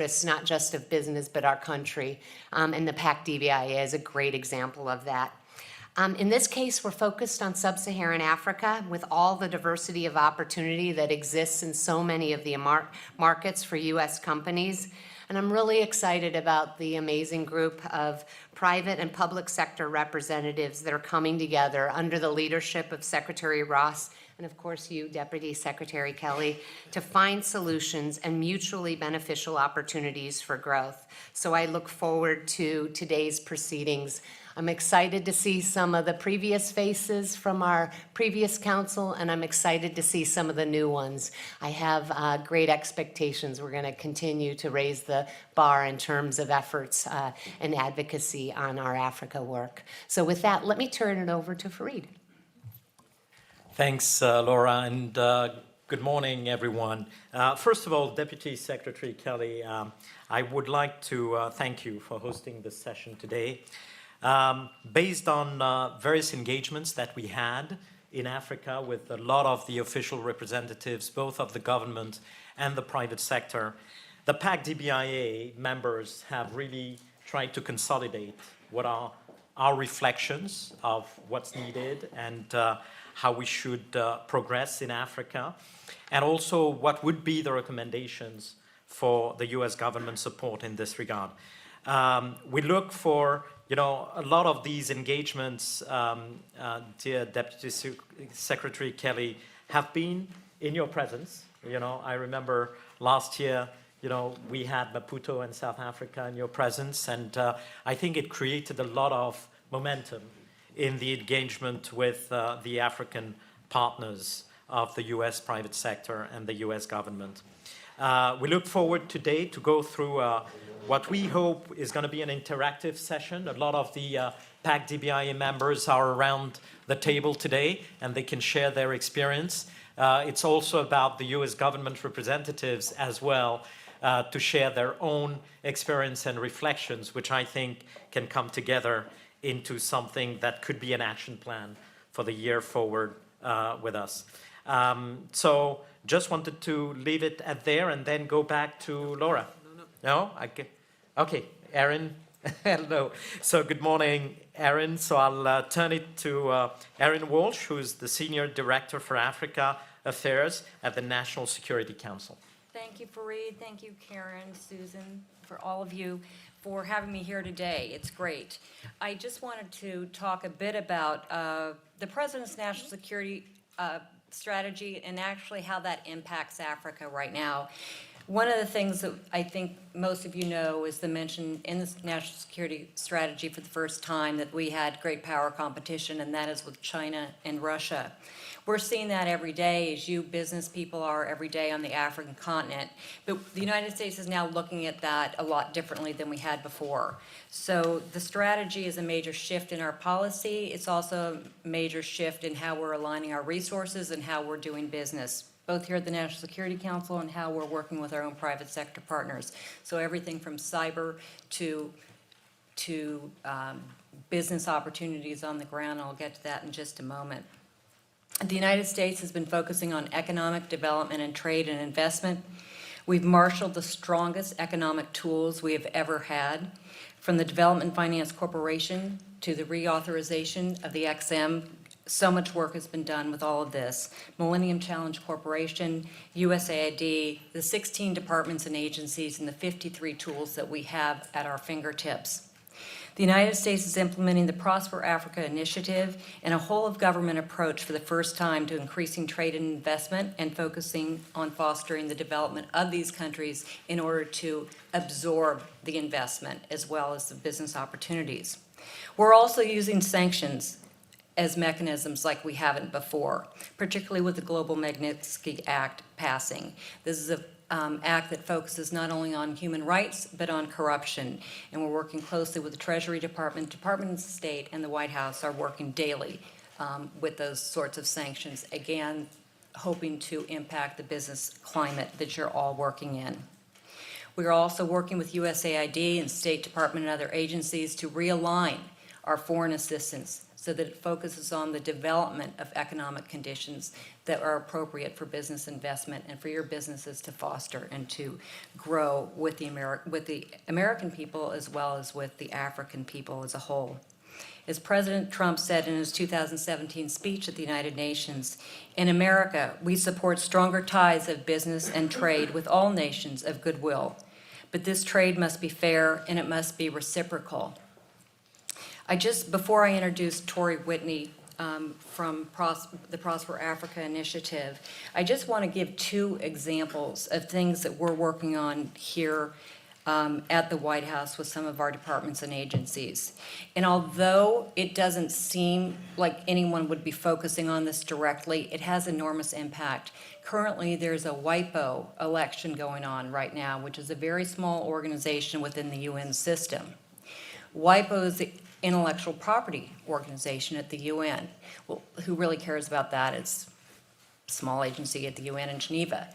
interests, not just of business, but our country. And the Dbia is a great example of that. In this case, we're focused on Sub-Saharan Africa with all the diversity of opportunity that exists in so many of the markets for U.S. companies. And I'm really excited about the amazing group of private and public sector representatives that are coming together under the leadership of Secretary Ross and, of course, you, Deputy Secretary Kelly, to find solutions and mutually beneficial opportunities for growth. So I look forward to today's proceedings. I'm excited to see some of the previous faces from our previous council, and I'm excited to see some of the new ones. I have great expectations. We're going to continue to raise the bar in terms of efforts and advocacy on our Africa work. So with that, let me turn it over to Fareed. Thanks, Laura, and good morning, everyone. First of all, Deputy Secretary Kelly, I would like to thank you for hosting this session today. Based on various engagements that we had in Africa with a lot of the official representatives, both of the government and the private sector, the Dbia members have really tried to consolidate what are our reflections of what's needed and how we should progress in Africa, and also what would be the recommendations for the U.S. government support in this regard. We look for a lot of these engagements, dear Deputy Secretary Kelly, have been in your presence. I remember last year, we had Maputo in South Africa in your presence, and I think it created a lot of momentum in the engagement with the African partners of the U.S. private sector and the U.S. government. We look forward today to go through what we hope is going to be an interactive session. A lot of the Dbia members are around the table today, and they can share their experience. It's also about the U.S. government representatives as well to share their own experience and reflections, which I think can come together into something that could be an action plan for the year forward with us. So just wanted to leave it at there and then go back to Laura. No? Okay, Erin. Hello. So good morning, Erin. So I'll turn it to Erin Walsh, who's the Senior Director for Africa Affairs at the National Security Council. Thank you, Fareed. Thank you, Karen, Susan, for all of you for having me here today. It's great. I just wanted to talk a bit about the President's national security strategy and actually how that impacts Africa right now. One of the things that I think most of you know is the mention in the national security strategy for the first time that we had great power competition, and that is with China and Russia. We're seeing that every day, as you business people are every day on the African continent. But the United States is now looking at that a lot differently than we had before. So the strategy is a major shift in our policy. It's also a major shift in how we're aligning our resources and how we're doing business, both here at the National Security Council and how we're working with our own private sector partners. So everything from cyber to business opportunities on the ground. I'll get to that in just a moment. The United States has been focusing on economic development and trade and investment. We've marshaled the strongest economic tools we have ever had, from the Development Finance Corporation to the reauthorization of the Exum. So much work has been done with all of this. Millennium Challenge Corporation, USAID, the 16 departments and agencies, and the 53 tools that we have at our fingertips. The United States is implementing the Prosper Africa Initiative and a whole-of-government approach for the first time to increasing trade and investment and focusing on fostering the development of these countries in order to absorb the investment as well as the business opportunities. We're also using sanctions as mechanisms like we haven't before, particularly with the Global Magnitsky Act passing. This is an act that focuses not only on human rights, but on corruption. And we're working closely with the Treasury Department, Department of State, and the White House are working daily with those sorts of sanctions, again, hoping to impact the business climate that you're all working in. We're also working with USAID and State Department and other agencies to realign our foreign assistance so that it focuses on the development of economic conditions that are appropriate for business investment and for your businesses to foster and to grow with the American people as well as with the African people as a whole. As President Trump said in his 2017 speech at the United Nations, in America, we support stronger ties of business and trade with all nations of goodwill. But this trade must be fair and it must be reciprocal. Before I introduce Tory Whitney from the Prosper Africa Initiative, I just want to give two examples of things that we're working on here at the White House with some of our departments and agencies. And although it doesn't seem like anyone would be focusing on this directly, it has enormous impact. Currently, there's a WIPO election going on right now, which is a very small organization within the UN system. WIPO is the intellectual property organization at the UN. Well, who really cares about that? It's a small agency at the UN in Geneva.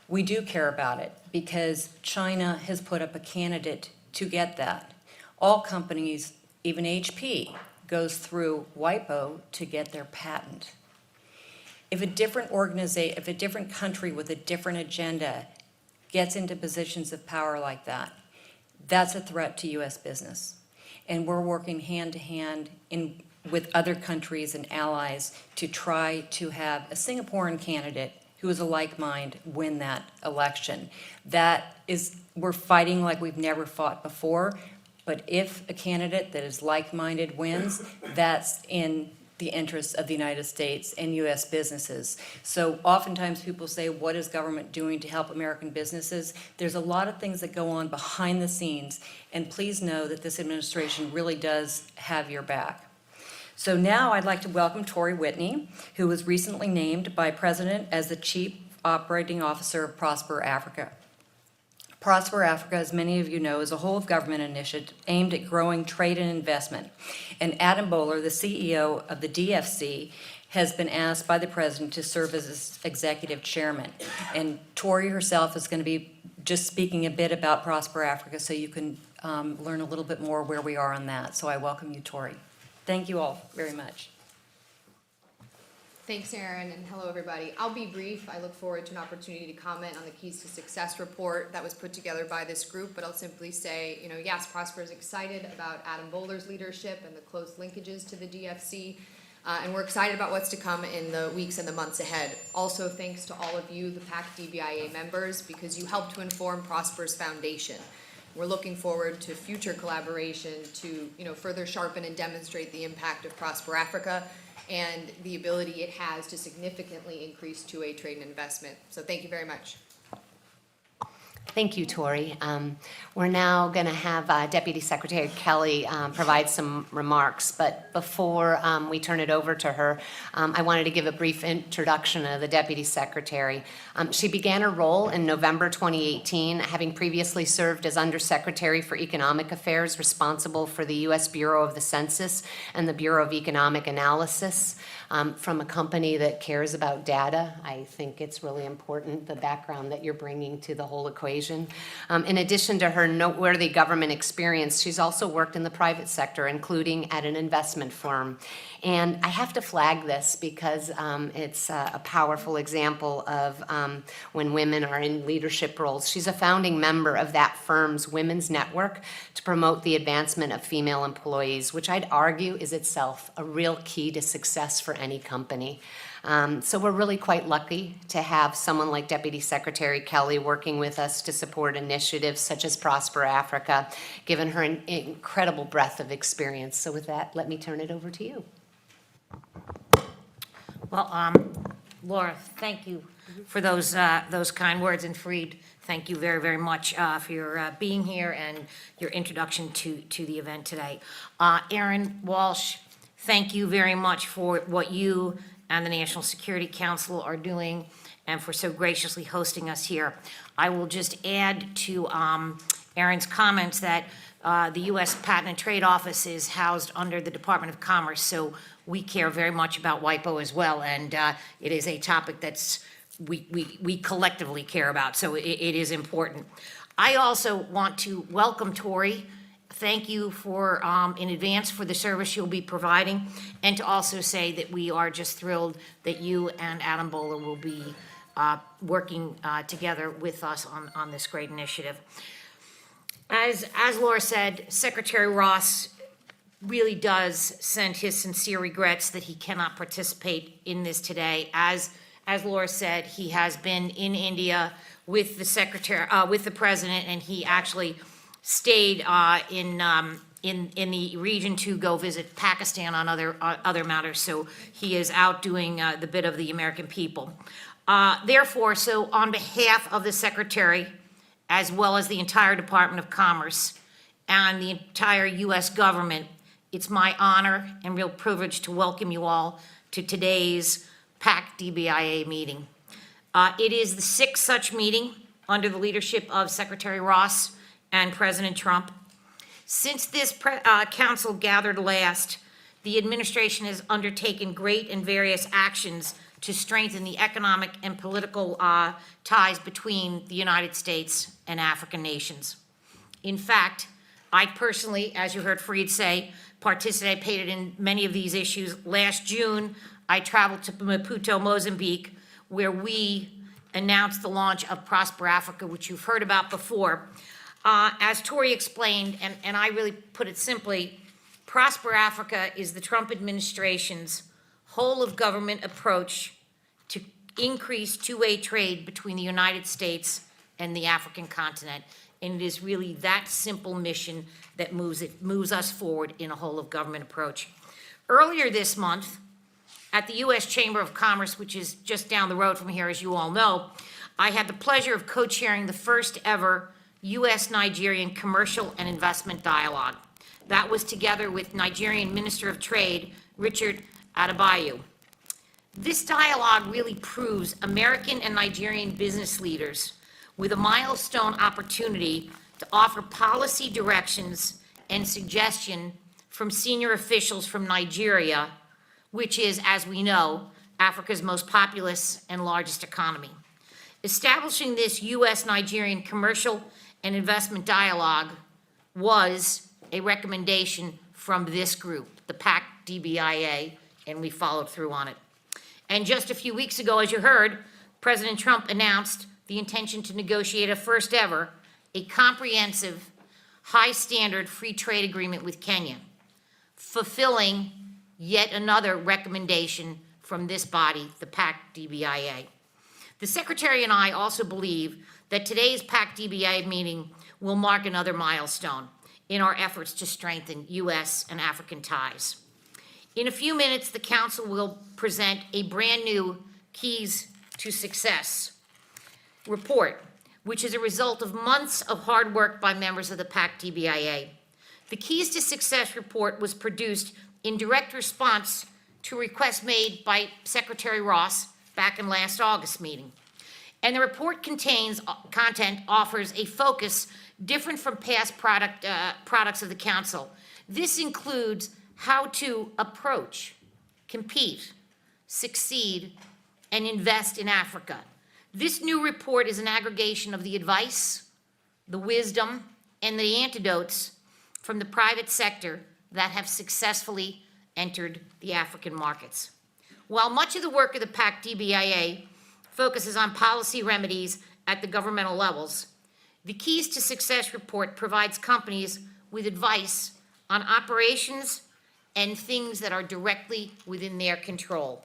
We do care about it because China has put up a candidate to get that. All companies, even HP, goes through WIPO to get their patent. If a different country with a different agenda gets into positions of power like that, that's a threat to U.S. business. And we're working hand to hand with other countries and allies to try to have a Singaporean candidate who is a like mind win that election. We're fighting like we've never fought before, but if a candidate that is like-minded wins, that's in the interests of the United States and U.S. businesses. So oftentimes people say, what is government doing to help American businesses? There's a lot of things that go on behind the scenes, and please know that this administration really does have your back. So now I'd like to welcome Tory Whitney, who was recently named by President as the Chief Operating Officer of Prosper Africa. Prosper Africa, as many of you know, is a whole-of-government initiative aimed at growing trade and investment. And Adam Bowler, the CEO of the DFC, has been asked by the President to serve as its executive chairman. And Tory herself is going to be just speaking a bit about Prosper Africa so you can learn a little bit more where we are on that. So I welcome you, Tory. Thank you all very much. Thanks, Erin, and hello, everybody. I'll be brief. I look forward to an opportunity to comment on the Keys to Success report that was put together by this group, but I'll simply say, yes, Prosper is excited about Adam Bowler's leadership and the close linkages to the DFC, and we're excited about what's to come in the weeks and the months ahead. Also, thanks to all of you, the PAC-Dbia members, because you helped to inform Prosper's foundation. We're looking forward to future collaboration to, further sharpen and demonstrate the impact of Prosper Africa and the ability it has to significantly increase two-way trade and investment. So thank you very much. Thank you, Tory. We're now going to have Deputy Secretary Kelly provide some remarks, but before we turn it over to her, I wanted to give a brief introduction of the Deputy Secretary. She began her role in November 2018, having previously served as Undersecretary for Economic Affairs, responsible for the U.S. Bureau of the Census and the Bureau of Economic Analysis. From a company that cares about data, I think it's really important, the background that you're bringing to the whole equation. In addition to her noteworthy government experience, she's also worked in the private sector, including at an investment firm. And I have to flag this because it's a powerful example of when women are in leadership roles. She's a founding member of that firm's women's network to promote the advancement of female employees, which I'd argue is itself a real key to success for any company. So we're really quite lucky to have someone like Deputy Secretary Kelly working with us to support initiatives such as Prosper Africa, given her an incredible breadth of experience. So with that, let me turn it over to you. Well, Laura, thank you for those kind words, and Fareed, thank you very, very much for your being here and your introduction to the event today. Erin, Walsh, thank you very much for what you and the National Security Council are doing and for so graciously hosting us here. I will just add to Erin's comments that the U.S. Patent and Trade Office is housed under the Department of Commerce, so we care very much about WIPO as well, and it is a topic that's we collectively care about, so it is important. I also want to welcome Tory. thank you for, in advance for the service you'll be providing, and to also say that we are just thrilled that you and Adam Bowler will be working together with us on this great initiative. As Laura said, Secretary Ross really does send his sincere regrets that he cannot participate in this today. As Laura said, he has been in India with the secretary, with the president, and he actually stayed in the region to go visit Pakistan on other matters. So he is out doing the bit of the American people. Therefore, so on behalf of the secretary, as well as the entire Department of Commerce and the entire U.S. government, it's my honor and real privilege to welcome you all to today's PAC Dbia meeting. It is the 6th such meeting under the leadership of Secretary Ross and President Trump. Since this council gathered last, the administration has undertaken great and various actions to strengthen the economic and political ties between the United States and African nations. In fact, I personally, as you heard Fareed say, participated in many of these issues. Last June, I traveled to Maputo, Mozambique, where we announced the launch of Prosper Africa, which you've heard about before. As Tory explained, and I really put it simply, Prosper Africa is the Trump administration's whole-of-government approach to increase two-way trade between the United States and the African continent. And it is really that simple mission that moves us forward in a whole-of-government approach. Earlier this month, at the U.S. Chamber of Commerce, which is just down the road from here, as you all know, I had the pleasure of co-chairing the first ever U.S.-Nigerian Commercial and Investment Dialogue. That was together with Nigerian Minister of Trade, Richard Dbia. This dialogue really proves American and Nigerian business leaders with a milestone opportunity to offer policy directions and suggestion from senior officials from Nigeria, which is, as we know, Africa's most populous and largest economy. Establishing this U.S.-Nigerian commercial and investment dialogue was a recommendation from this group, the PAC Dbia, and we followed through on it. And just a few weeks ago, as you heard, President Trump announced the intention to negotiate a first ever, a comprehensive, high-standard free trade agreement with Kenya, fulfilling yet another recommendation from this body, the PAC Dbia. The Secretary and I also believe that today's PAC Dbia meeting will mark another milestone in our efforts to strengthen U.S. and African ties. In a few minutes, the Council will present a brand-new Keys to Success report, which is a result of months of hard work by members of the PAC Dbia. The Keys to Success report was produced in direct response to requests made by Secretary Ross back in last August meeting. And the report content offers a focus different from past products of the Council. This includes how to approach, compete, succeed, and invest in Africa. This new report is an aggregation of the advice, the wisdom, and the antidotes from the private sector that have successfully entered the African markets. While much of the work of the PAC Dbia focuses on policy remedies at the governmental levels, the Keys to Success report provides companies with advice on operations and things that are directly within their control.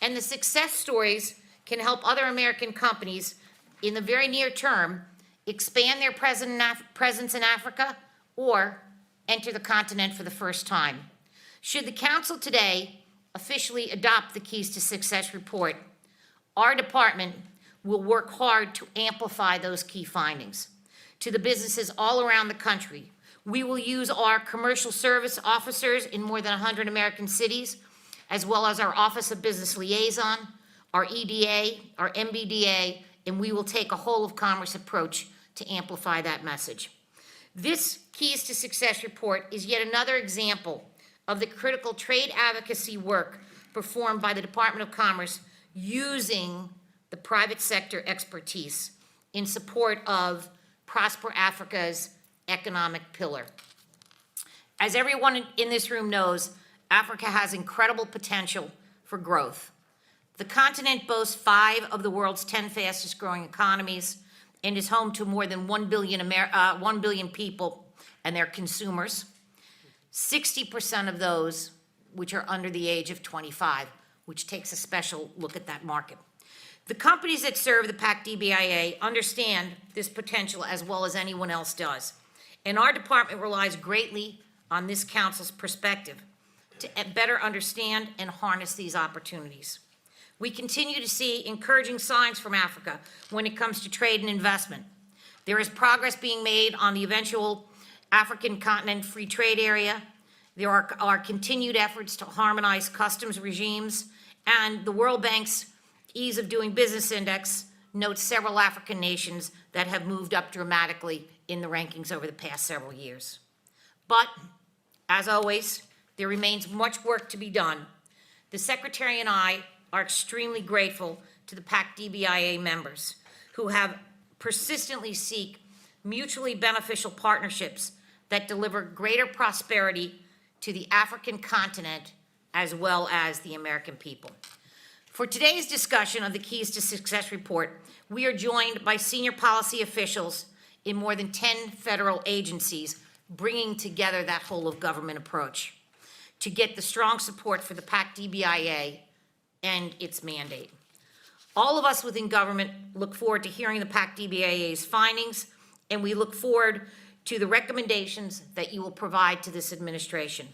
And the success stories can help other American companies in the very near term expand their presence in Africa or enter the continent for the first time. Should the Council today officially adopt the Keys to Success report, our department will work hard to amplify those key findings. To the businesses all around the country, we will use our commercial service officers in more than 100 American cities, as well as our Office of Business Liaison, our EDA, our MBDA, and we will take a whole-of-commerce approach to amplify that message. This Keys to Success report is yet another example of the critical trade advocacy work performed by the Department of Commerce using the private sector expertise in support of Prosper Africa's economic pillar. As everyone in this room knows, Africa has incredible potential for growth. The continent boasts 5 of the world's 10 fastest growing economies and is home to more than 1 billion people and their consumers. 60% of those which are under the age of 25, which takes a special look at that market. The companies that serve the PAC-Dbia understand this potential as well as anyone else does. And our department relies greatly on this council's perspective to better understand and harness these opportunities. We continue to see encouraging signs from Africa when it comes to trade and investment. There is progress being made on the eventual African continent free trade area. There are continued efforts to harmonize customs regimes, and the World Bank's Ease of Doing Business Index notes several African nations that have moved up dramatically in the rankings over the past several years. But, as always, there remains much work to be done. The Secretary and I are extremely grateful to the PAC-Dbia members who have persistently seek mutually beneficial partnerships that deliver greater prosperity to the African continent as well as the American people. For today's discussion of the Keys to Success report, we are joined by senior policy officials in more than 10 federal agencies, bringing together that whole of government approach to get the strong support for the PAC-Dbia and its mandate. All of us within government look forward to hearing the PAC-Dbia's findings, and we look forward to the recommendations that you will provide to this administration.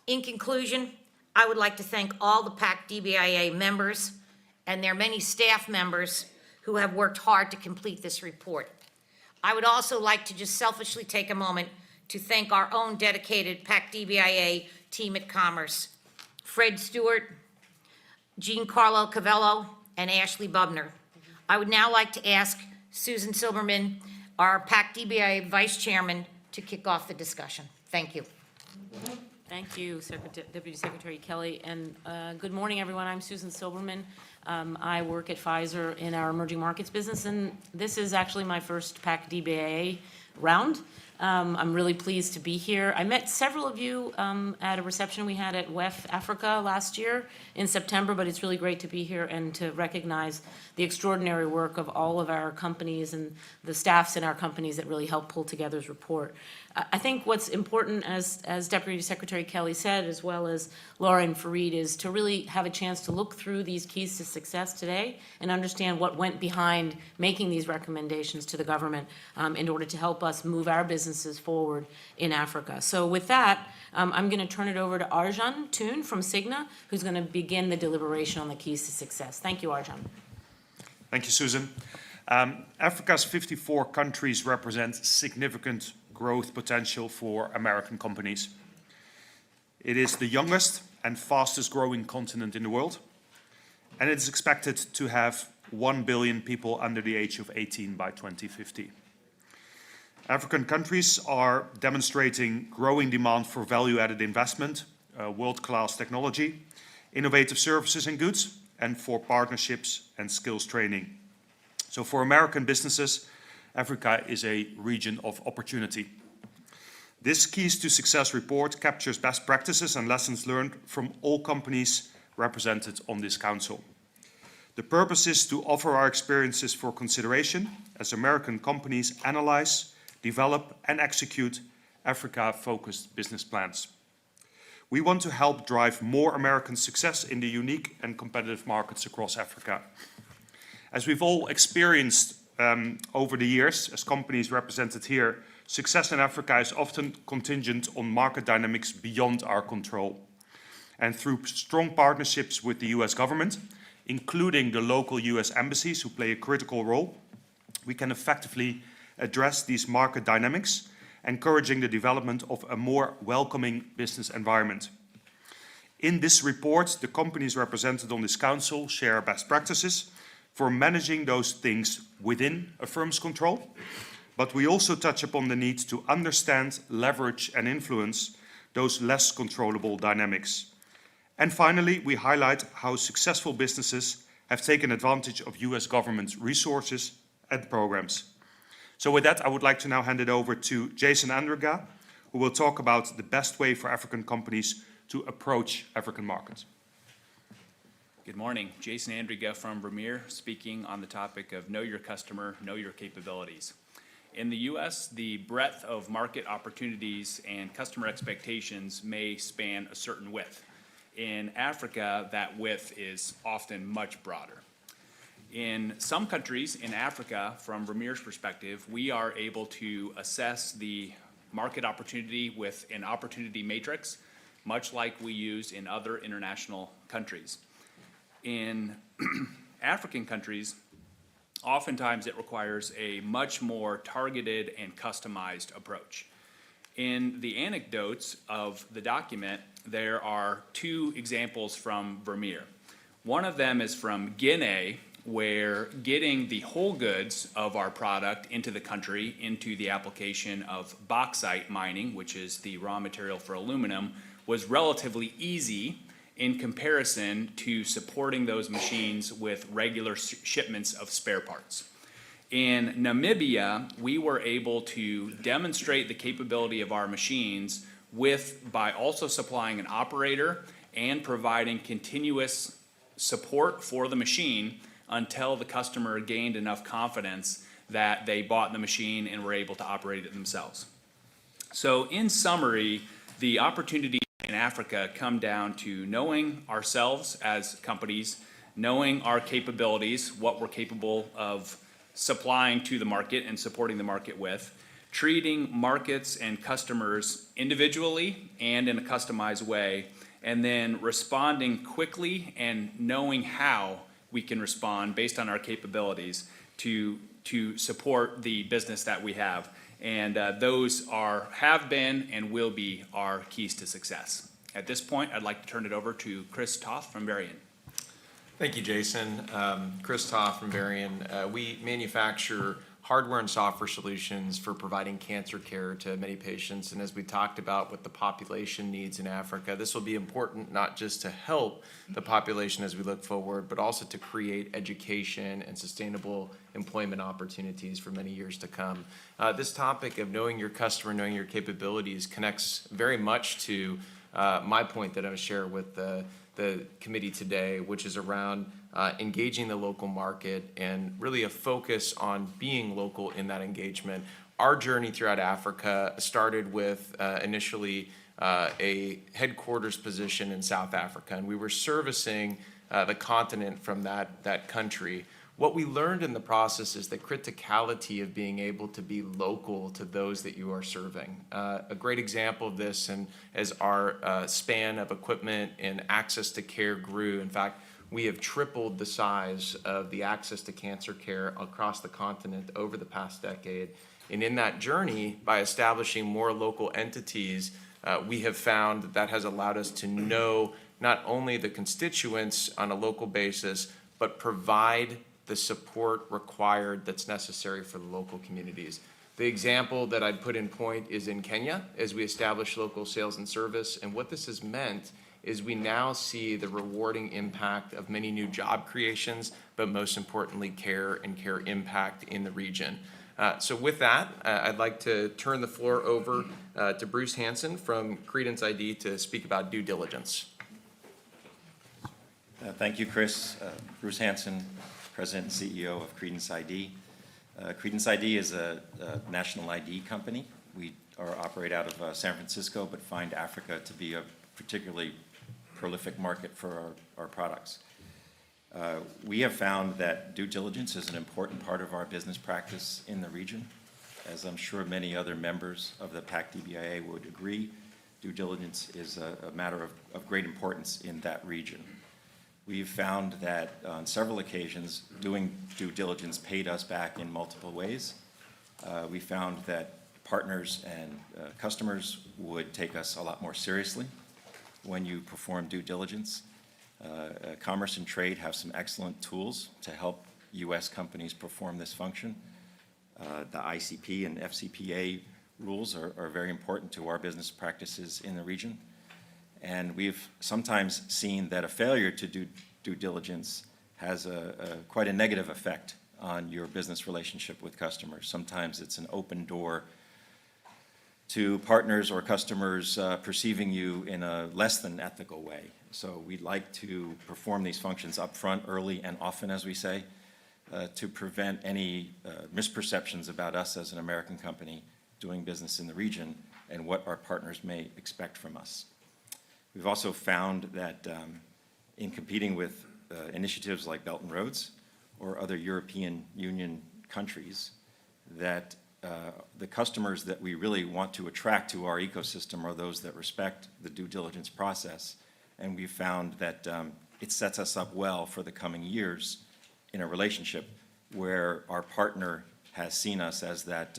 In conclusion, I would like to thank all the PAC-Dbia members and their many staff members who have worked hard to complete this report. I would also like to just selfishly take a moment to thank our own dedicated PAC-Dbia team at Commerce, Fred Stewart, Giancarlo Cavello, and Ashley Bubner. I would now like to ask Susan Silverman, our PAC-Dbia Vice Chairman, to kick off the discussion. Thank you. Thank you, Deputy Secretary Kelly, and good morning, everyone. I'm Susan Silverman. I work at Pfizer in our emerging markets business, and this is actually my first PAC-Dbia round. I'm really pleased to be here. I met several of you at a reception we had at WEF Africa last year in September, but it's really great to be here and to recognize the extraordinary work of all of our companies and the staffs in our companies that really helped pull together this report. I think what's important, as Deputy Secretary Kelly said, as well as Laura and Fareed, is to really have a chance to look through these keys to success today and understand what went behind making these recommendations to the government in order to help us move our businesses forward in Africa. So with that, I'm going to turn it over to Arjan Toon from Cigna, who's going to begin the deliberation on the keys to success. Thank you, Arjan. Thank you, Susan. Africa's 54 countries represent significant growth potential for American companies. It is the youngest and fastest growing continent in the world, and it is expected to have 1 billion people under the age of 18 by 2050. African countries are demonstrating growing demand for value-added investment, world-class technology, innovative services and goods, and for partnerships and skills training. So for American businesses, Africa is a region of opportunity. This Keys to Success report captures best practices and lessons learned from all companies represented on this council. The purpose is to offer our experiences for consideration as American companies analyze, develop, and execute Africa-focused business plans. We want to help drive more American success in the unique and competitive markets across Africa. As we've all experienced over the years, as companies represented here, success in Africa is often contingent on market dynamics beyond our control. And through strong partnerships with the US government, including the local US embassies who play a critical role, we can effectively address these market dynamics, encouraging the development of a more welcoming business environment. In this report, the companies represented on this council share best practices for managing those things within a firm's control, but we also touch upon the need to understand, leverage, and influence those less controllable dynamics. And finally, we highlight how successful businesses have taken advantage of US government resources and programs. So with that, I would like to now hand it over to Jason Andriga, who will talk about the best way for African companies to approach African markets. Good morning. Jason Andriga from Vermeer, speaking on the topic of know your customer, know your capabilities. In the U.S., the breadth of market opportunities and customer expectations may span a certain width. In Africa, that width is often much broader. In some countries in Africa, from Vermeer's perspective, we are able to assess the market opportunity with an opportunity matrix, much like we use in other international countries. In African countries, oftentimes it requires a much more targeted and customized approach. In the anecdotes of the document, there are two examples from Vermeer. One of them is from Guinea, where getting the whole goods of our product into the country, into the application of bauxite mining, which is the raw material for aluminum, was relatively easy in comparison to supporting those machines with regular shipments of spare parts. In Namibia, we were able to demonstrate the capability of our machines by also supplying an operator and providing continuous support for the machine until the customer gained enough confidence that they bought the machine and were able to operate it themselves. So in summary, the opportunities in Africa come down to knowing ourselves as companies, knowing our capabilities, what we're capable of supplying to the market and supporting the market with, treating markets and customers individually and in a customized way, and then responding quickly and knowing how we can respond based on our capabilities to support the business that we have. And those have been and will be our keys to success. At this point, I'd like to turn it over to Chris Toth from Varian. Thank you, Jason. Chris Toth from Varian. We manufacture hardware and software solutions for providing cancer care to many patients. And as we talked about what the population needs in Africa, this will be important not just to help the population as we look forward, but also to create education and sustainable employment opportunities for many years to come. This topic of knowing your customer, knowing your capabilities connects very much to my point that I'm going to share with the committee today, which is around engaging the local market and really a focus on being local in that engagement. Our journey throughout Africa started with initially a headquarters position in South Africa, and we were servicing the continent from that country. What we learned in the process is the criticality of being able to be local to those that you are serving. A great example of this, and as our span of equipment and access to care grew, in fact, we have tripled the size of the access to cancer care across the continent over the past decade. And in that journey, by establishing more local entities, we have found that has allowed us to know not only the constituents on a local basis, but provide the support required that's necessary for the local communities. The example that I'd put in point is in Kenya, as we establish local sales and service. And what this has meant is we now see the rewarding impact of many new job creations, but most importantly, care and care impact in the region. So with that, I'd like to turn the floor over to Bruce Hanson from Credence ID to speak about due diligence. Thank you, Chris. Bruce Hanson, President and CEO of Credence ID. Credence ID is a national ID company. We operate out of San Francisco, but find Africa to be a particularly prolific market for our products. We have found that due diligence is an important part of our business practice in the region. As I'm sure many other members of the PAC-Dbia would agree, due diligence is a matter of great importance in that region. We've found that on several occasions, doing due diligence paid us back in multiple ways. We found that partners and customers would take us a lot more seriously when you perform due diligence. Commerce and Trade have some excellent tools to help U.S. companies perform this function. The ICP and FCPA rules are very important to our business practices in the region. And we've sometimes seen that a failure to do due diligence has quite a negative effect on your business relationship with customers. Sometimes it's an open door to partners or customers perceiving you in a less than ethical way. So we'd like to perform these functions upfront, early, and often, as we say, to prevent any misperceptions about us as an American company doing business in the region and what our partners may expect from us. We've also found that in competing with initiatives like Belt and Roads or other European Union countries, that the customers that we really want to attract to our ecosystem are those that respect the due diligence process. And we've found that it sets us up well for the coming years in a relationship where our partner has seen us as that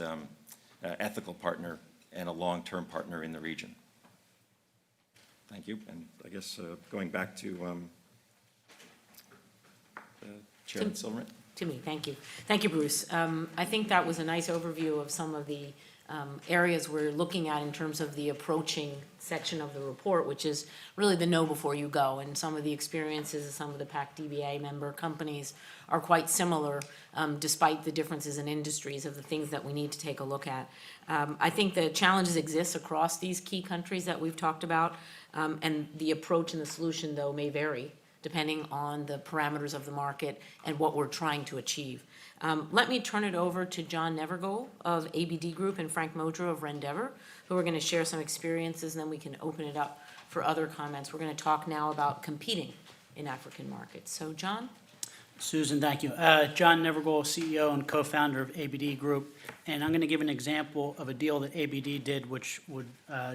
ethical partner and a long-term partner in the region. Thank you. And I guess going back to Chairman Silverman. To me, thank you. Thank you, Bruce. I think that was a nice overview of some of the areas we're looking at in terms of the approaching section of the report, which is really the know before you go. And some of the experiences of some of the PAC-DBA member companies are quite similar, despite the differences in industries of the things that we need to take a look at. I think the challenges exist across these key countries that we've talked about, and the approach and the solution, though, may vary depending on the parameters of the market and what we're trying to achieve. Let me turn it over to John Nevergole of ABD Group and Frank Modra of Rendeavor, who are going to share some experiences, and then we can open it up for other comments. We're going to talk now about competing in African markets. So, John? Susan, thank you. John Nevergole, CEO and co-founder of ABD Group, and I'm going to give an example of a deal that ABD did, which would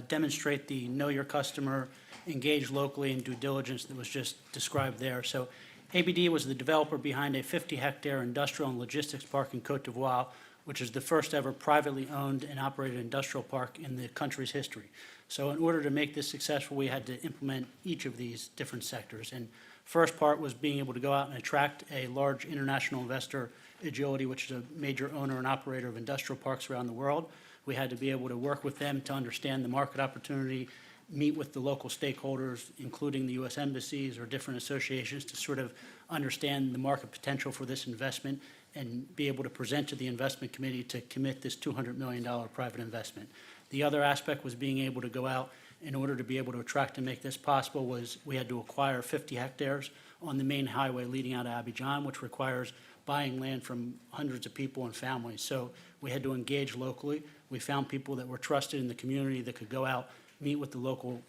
demonstrate the know your customer, engage locally, and due diligence that was just described there. So ABD was the developer behind a 50-hectare industrial and logistics park in Côte d'Ivoire, which is the first ever privately owned and operated industrial park in the country's history. So in order to make this successful, we had to implement each of these different sectors. And first part was being able to go out and attract a large international investor, Agility, which is a major owner and operator of industrial parks around the world. We had to be able to work with them to understand the market opportunity, meet with the local stakeholders, including the U.S. embassies or different associations, to sort of understand the market potential for this investment and be able to present to the investment committee to commit this $200 million private investment. The other aspect was being able to go out in order to be able to attract and make this possible was we had to acquire 50 hectares on the main highway leading out of Abidjan, which requires buying land from hundreds of people and families. So we had to engage locally. We found people that were trusted in the community that could go out, meet with the local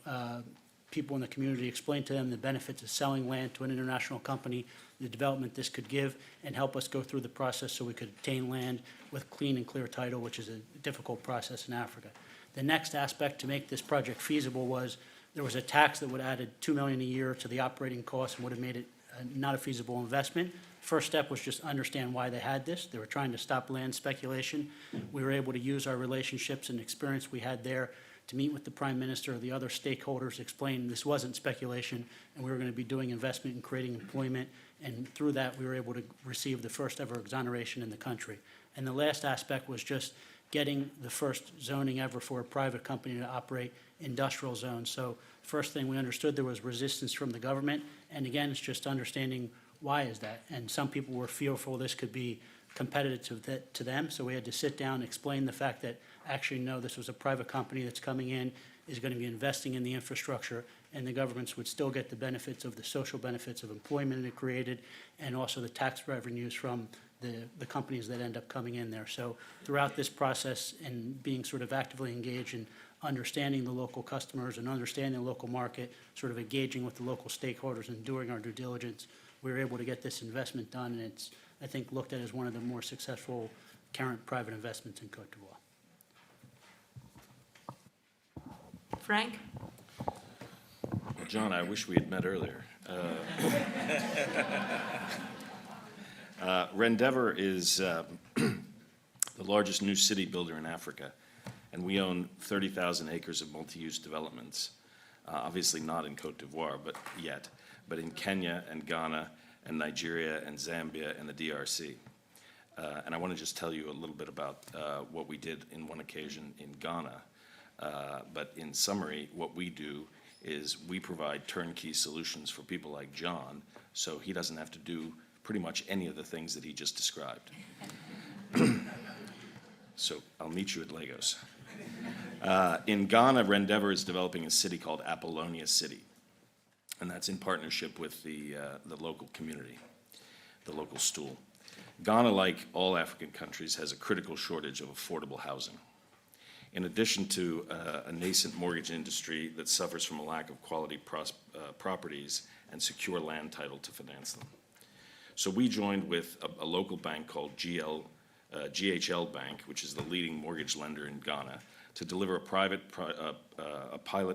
people in the community, explain to them the benefits of selling land to an international company, the development this could give, and help us go through the process so we could obtain land with clean and clear title, which is a difficult process in Africa. The next aspect to make this project feasible was there was a tax that would have added $2 million a year to the operating costs and would have made it not a feasible investment. First step was just understand why they had this. They were trying to stop land speculation. We were able to use our relationships and experience we had there to meet with the Prime Minister or the other stakeholders, explain this wasn't speculation, and we were going to be doing investment and creating employment, and through that we were able to receive the first ever exoneration in the country. And the last aspect was just getting the first zoning ever for a private company to operate industrial zones. So first thing we understood, there was resistance from the government, and again, it's just understanding why is that. And some people were fearful this could be competitive to them, so we had to sit down and explain the fact that actually, no, this was a private company that's coming in, is going to be investing in the infrastructure, and the governments would still get the benefits of the social benefits of employment it created, and also the tax revenues from the companies that end up coming in there. So throughout this process and being sort of actively engaged in understanding the local customers and understanding the local market, sort of engaging with the local stakeholders and doing our due diligence, we were able to get this investment done, and it's, I think, looked at as one of the more successful current private investments in Côte d'Ivoire. Frank? John, I wish we had met earlier. Rendeavor is the largest new city builder in Africa, and we own 30,000 acres of multi-use developments. Obviously not in Côte d'Ivoire, but in Kenya and Ghana and Nigeria and Zambia and the DRC. And I want to just tell you a little bit about what we did in one occasion in Ghana. But in summary, what we do is we provide turnkey solutions for people like John, so he doesn't have to do pretty much any of the things that he just described. So I'll meet you at Lagos. In Ghana, Rendever is developing a city called Apollonia City, and that's in partnership with the local community, the local stool. Ghana, like all African countries, has a critical shortage of affordable housing. In addition to a nascent mortgage industry that suffers from a lack of quality properties and secure land title to finance them. So we joined with a local bank called GHL Bank, which is the leading mortgage lender in Ghana, to deliver a pilot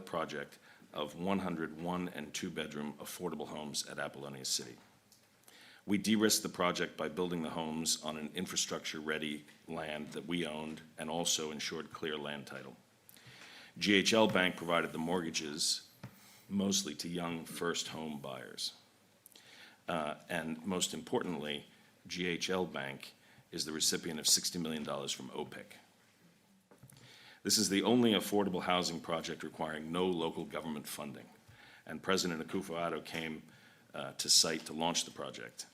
project of 101 and 2-bedroom affordable homes at Apollonia City. We de-risked the project by building the homes on an infrastructure-ready land that we owned and also ensured clear land title. GHL Bank provided the mortgages mostly to young first home buyers. And most importantly, GHL Bank is the recipient of $60 million from OPIC. This is the only affordable housing project requiring no local government funding. And President Akufo-Addo came to site to launch the project.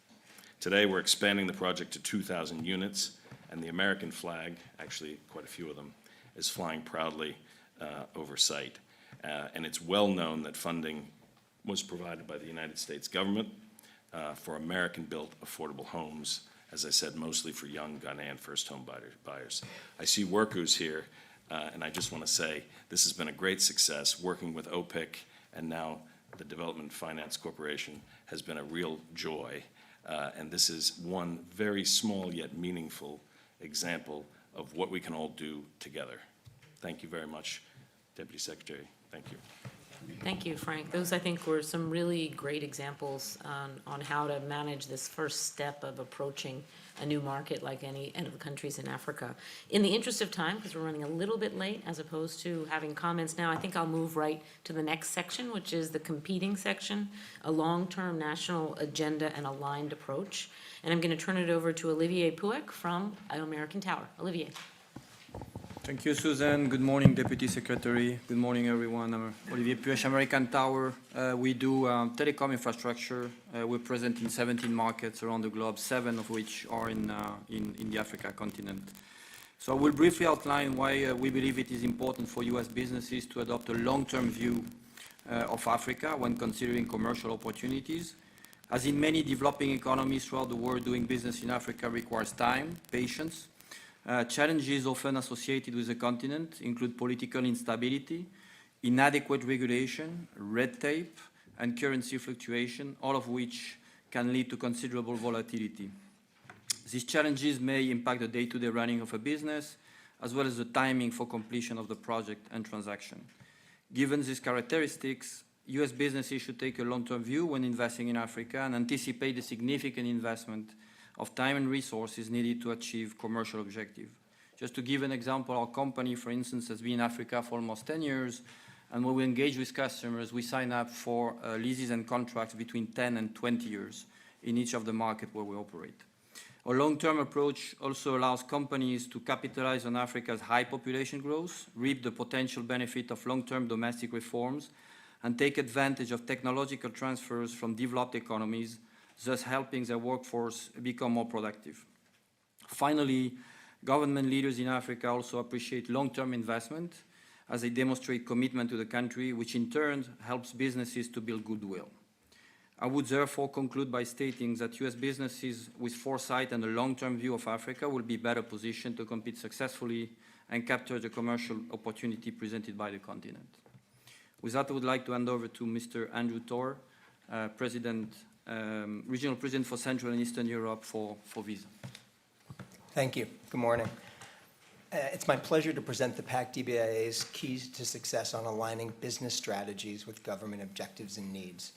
Today, we're expanding the project to 2,000 units, and the American flag, actually quite a few of them, is flying proudly over site. And it's well known that funding was provided by the United States government for American-built affordable homes, as I said, mostly for young Ghanaian first-home buyers. I see workers here, and I just want to say this has been a great success. Working with OPIC and now the Development Finance Corporation has been a real joy. And this is one very small yet meaningful example of what we can all do together. Thank you very much, Deputy Secretary. Thank you. Thank you, Frank. Those, I think, were some really great examples on how to manage this first step of approaching a new market like any of the countries in Africa. In the interest of time, because we're running a little bit late as opposed to having comments now, I think I'll move right to the next section, which is the competing section, a long-term national agenda and aligned approach. And I'm going to turn it over to Alleviate Puek from American Tower. Alleviate. Thank you, Susan. Good morning, Deputy Secretary. Good morning, everyone. I'm Olivier Puech, American Tower. We do telecom infrastructure. We're present in 17 markets around the globe, 7 of which are in the Africa continent. So I will briefly outline why we believe it is important for U.S. businesses to adopt a long-term view of Africa when considering commercial opportunities. As in many developing economies throughout the world, doing business in Africa requires time, patience. Challenges often associated with the continent include political instability, inadequate regulation, red tape, and currency fluctuation, all of which can lead to considerable volatility. These challenges may impact the day-to-day running of a business, as well as the timing for completion of the project and transaction. Given these characteristics, U.S. businesses should take a long-term view when investing in Africa and anticipate the significant investment of time and resources needed to achieve commercial objective. Just to give an example, our company, for instance, has been in Africa for almost 10 years, and when we engage with customers, we sign up for leases and contracts between 10 and 20 years in each of the markets where we operate. A long-term approach also allows companies to capitalize on Africa's high population growth, reap the potential benefit of long-term domestic reforms, and take advantage of technological transfers from developed economies, thus helping their workforce become more productive. Finally, government leaders in Africa also appreciate long-term investment as they demonstrate commitment to the country, which in turn helps businesses to build goodwill. I would therefore conclude by stating that U.S. businesses with foresight and a long-term view of Africa will be better positioned to compete successfully and capture the commercial opportunity presented by the continent. With that, I would like to hand over to Mr. Andrew Tory, Regional President for Central and Eastern Europe for Visa. Thank you. Good morning. It's my pleasure to present the PAC-Dbia's Keys to Success on Aligning Business Strategies with Government Objectives and Needs.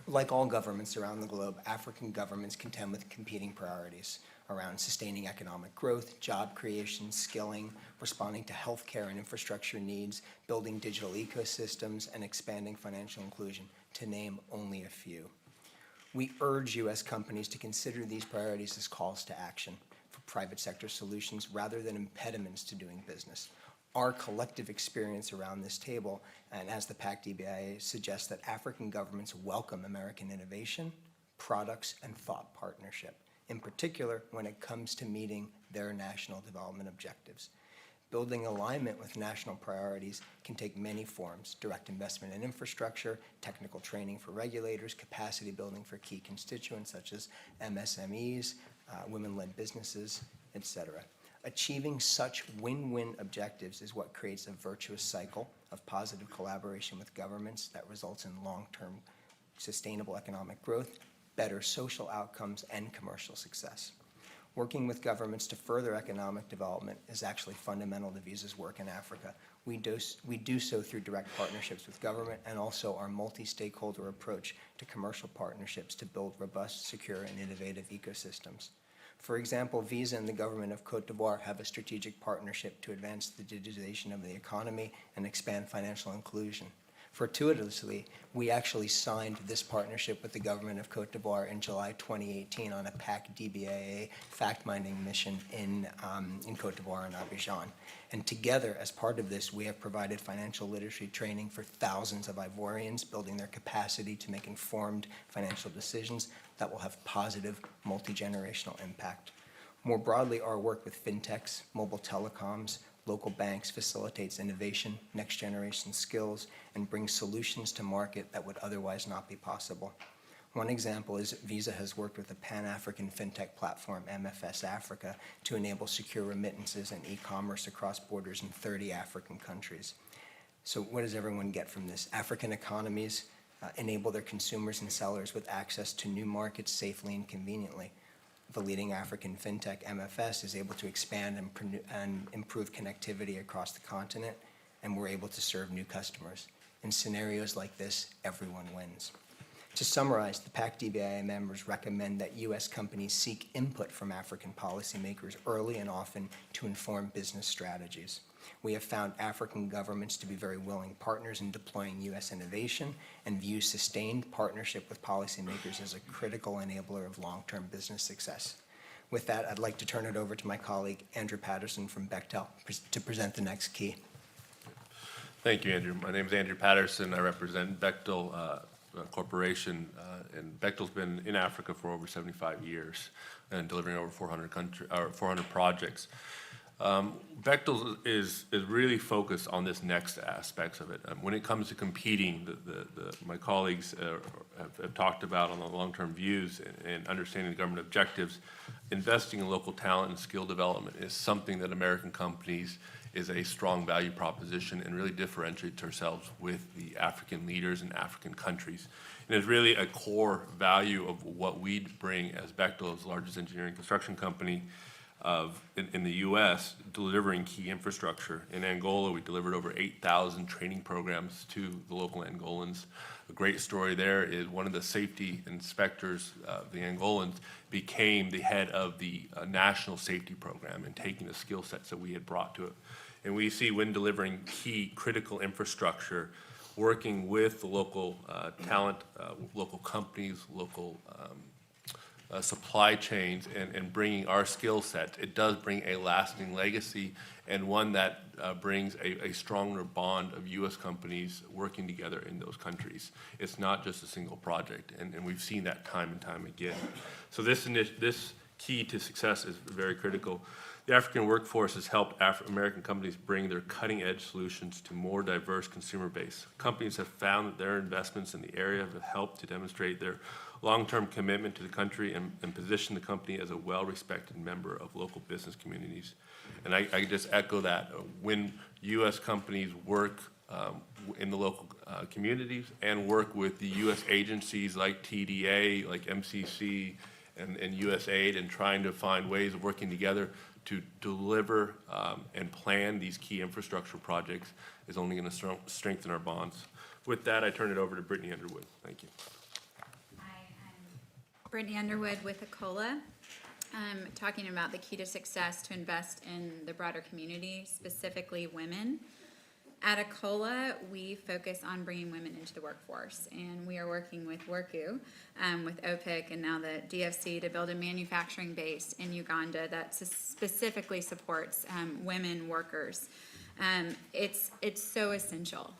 Like all governments around the globe, African governments contend with competing priorities around sustaining economic growth, job creation, skilling, responding to healthcare and infrastructure needs, building digital ecosystems, and expanding financial inclusion, to name only a few. We urge U.S. companies to consider these priorities as calls to action for private sector solutions rather than impediments to doing business. Our collective experience around this table, and as the PAC-Dbia suggests, that African governments welcome American innovation, products, and thought partnership, in particular when it comes to meeting their national development objectives. Building alignment with national priorities can take many forms: direct investment in infrastructure, technical training for regulators, capacity building for key constituents such as MSMEs, women-led businesses, etc. Achieving such win-win objectives is what creates a virtuous cycle of positive collaboration with governments that results in long-term sustainable economic growth, better social outcomes, and commercial success. Working with governments to further economic development is actually fundamental to Visa's work in Africa. We do so through direct partnerships with government and also our multi-stakeholder approach to commercial partnerships to build robust, secure, and innovative ecosystems. For example, Visa and the government of Côte d'Ivoire have a strategic partnership to advance the digitization of the economy and expand financial inclusion. Fortuitously, we actually signed this partnership with the government of Côte d'Ivoire in July 2018 on a Dbia fact-finding mission in Côte d'Ivoire and Abidjan. And together, as part of this, we have provided financial literacy training for thousands of Ivorians, building their capacity to make informed financial decisions that will have positive multi-generational impact. More broadly, our work with fintechs, mobile telecoms, local banks facilitates innovation, next-generation skills, and brings solutions to market that would otherwise not be possible. One example is Visa has worked with the Pan-African fintech platform MFS Africa to enable secure remittances and e-commerce across borders in 30 African countries. So what does everyone get from this? African economies enable their consumers and sellers with access to new markets safely and conveniently. The leading African fintech, MFS, is able to expand and improve connectivity across the continent, and we're able to serve new customers. In scenarios like this, everyone wins. To summarize, the Dbia members recommend that U.S. companies seek input from African policymakers early and often to inform business strategies. We have found African governments to be very willing partners in deploying U.S. innovation and view sustained partnership with policymakers as a critical enabler of long-term business success. With that, I'd like to turn it over to my colleague, Andrew Patterson from Bechtel, to present the next key. Thank you, Andrew. My name is Andrew Patterson. I represent Bechtel Corporation, and Bechtel's been in Africa for over 75 years and delivering over 400 projects. Bechtel is really focused on this next aspects of it. When it comes to competing, my colleagues have talked about on the long-term views and understanding the government objectives. Investing in local talent and skill development is something that American companies is a strong value proposition and really differentiates ourselves with the African leaders and African countries. And it's really a core value of what we bring as Bechtel, as the largest engineering construction company in the U.S., delivering key infrastructure. In Angola, we delivered over 8,000 training programs to the local Angolans. A great story there is one of the safety inspectors, the Angolans, became the head of the national safety program and taking the skill sets that we had brought to it. And we see when delivering key critical infrastructure, working with the local talent, local companies, local supply chains, and bringing our skill set, it does bring a lasting legacy and one that brings a stronger bond of U.S. companies working together in those countries. It's not just a single project, and we've seen that time and time again. So this key to success is very critical. The African workforce has helped American companies bring their cutting-edge solutions to more diverse consumer base. Companies have found that their investments in the area have helped to demonstrate their long-term commitment to the country and position the company as a well-respected member of local business communities. And I just echo that. When U.S. companies work in the local communities and work with the U.S. agencies like TDA, like MCC, and USAID, and trying to find ways of working together to deliver and plan these key infrastructure projects is only going to strengthen our bonds. With that, I turn it over to Brittany Underwood. Thank you. Hi, I'm Brittany Underwood with ACOLA. I'm talking about the key to success to invest in the broader community, specifically women. At ACOLA, we focus on bringing women into the workforce, and we are working with WORKU, with OPIC and now the DFC to build a manufacturing base in Uganda that specifically supports women workers. It's so essential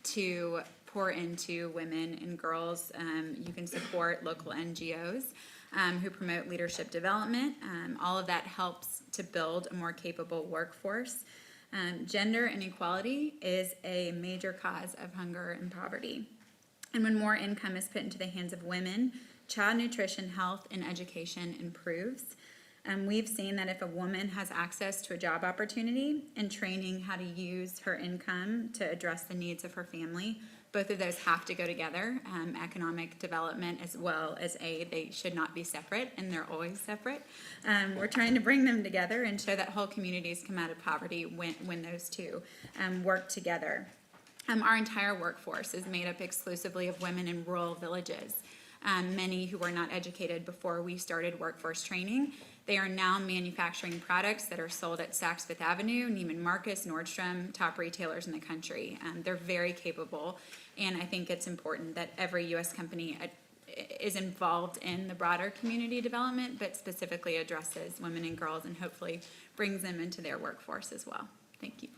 to pour into women and girls. You can support local NGOs who promote leadership development. All of that helps to build a more capable workforce. Gender inequality is a major cause of hunger and poverty. And when more income is put into the hands of women, child nutrition, health, and education improves. We've seen that if a woman has access to a job opportunity and training how to use her income to address the needs of her family, both of those have to go together. Economic development as well as aid, they should not be separate, and they're always separate. We're trying to bring them together and show that whole communities come out of poverty when those two work together. Our entire workforce is made up exclusively of women in rural villages. Many who were not educated before we started workforce training. They are now manufacturing products that are sold at Saks Fifth Avenue, Neiman Marcus, Nordstrom, top retailers in the country. They're very capable, and I think it's important that every U.S. company is involved in the broader community development, but specifically addresses women and girls and hopefully brings them into their workforce as well. Thank you.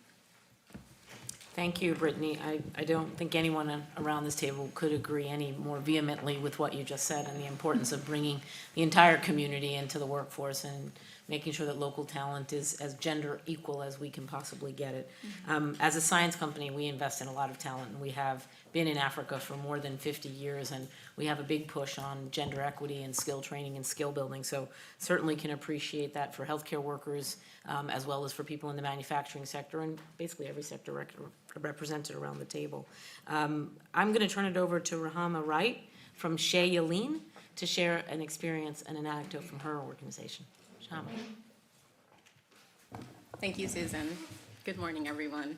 Thank you, Brittany. I don't think anyone around this table could agree any more vehemently with what you just said and the importance of bringing the entire community into the workforce and making sure that local talent is as gender equal as we can possibly get it. As a science company, we invest in a lot of talent, and we have been in Africa for more than 50 years, and we have a big push on gender equity and skill training and skill building. So certainly can appreciate that for healthcare workers, as well as for people in the manufacturing sector and basically every sector represented around the table. I'm going to turn it over to Rama Wright from Shea Yaleen to share an experience and an anecdote from her organization. Shama. Thank you, Susan. Good morning, everyone.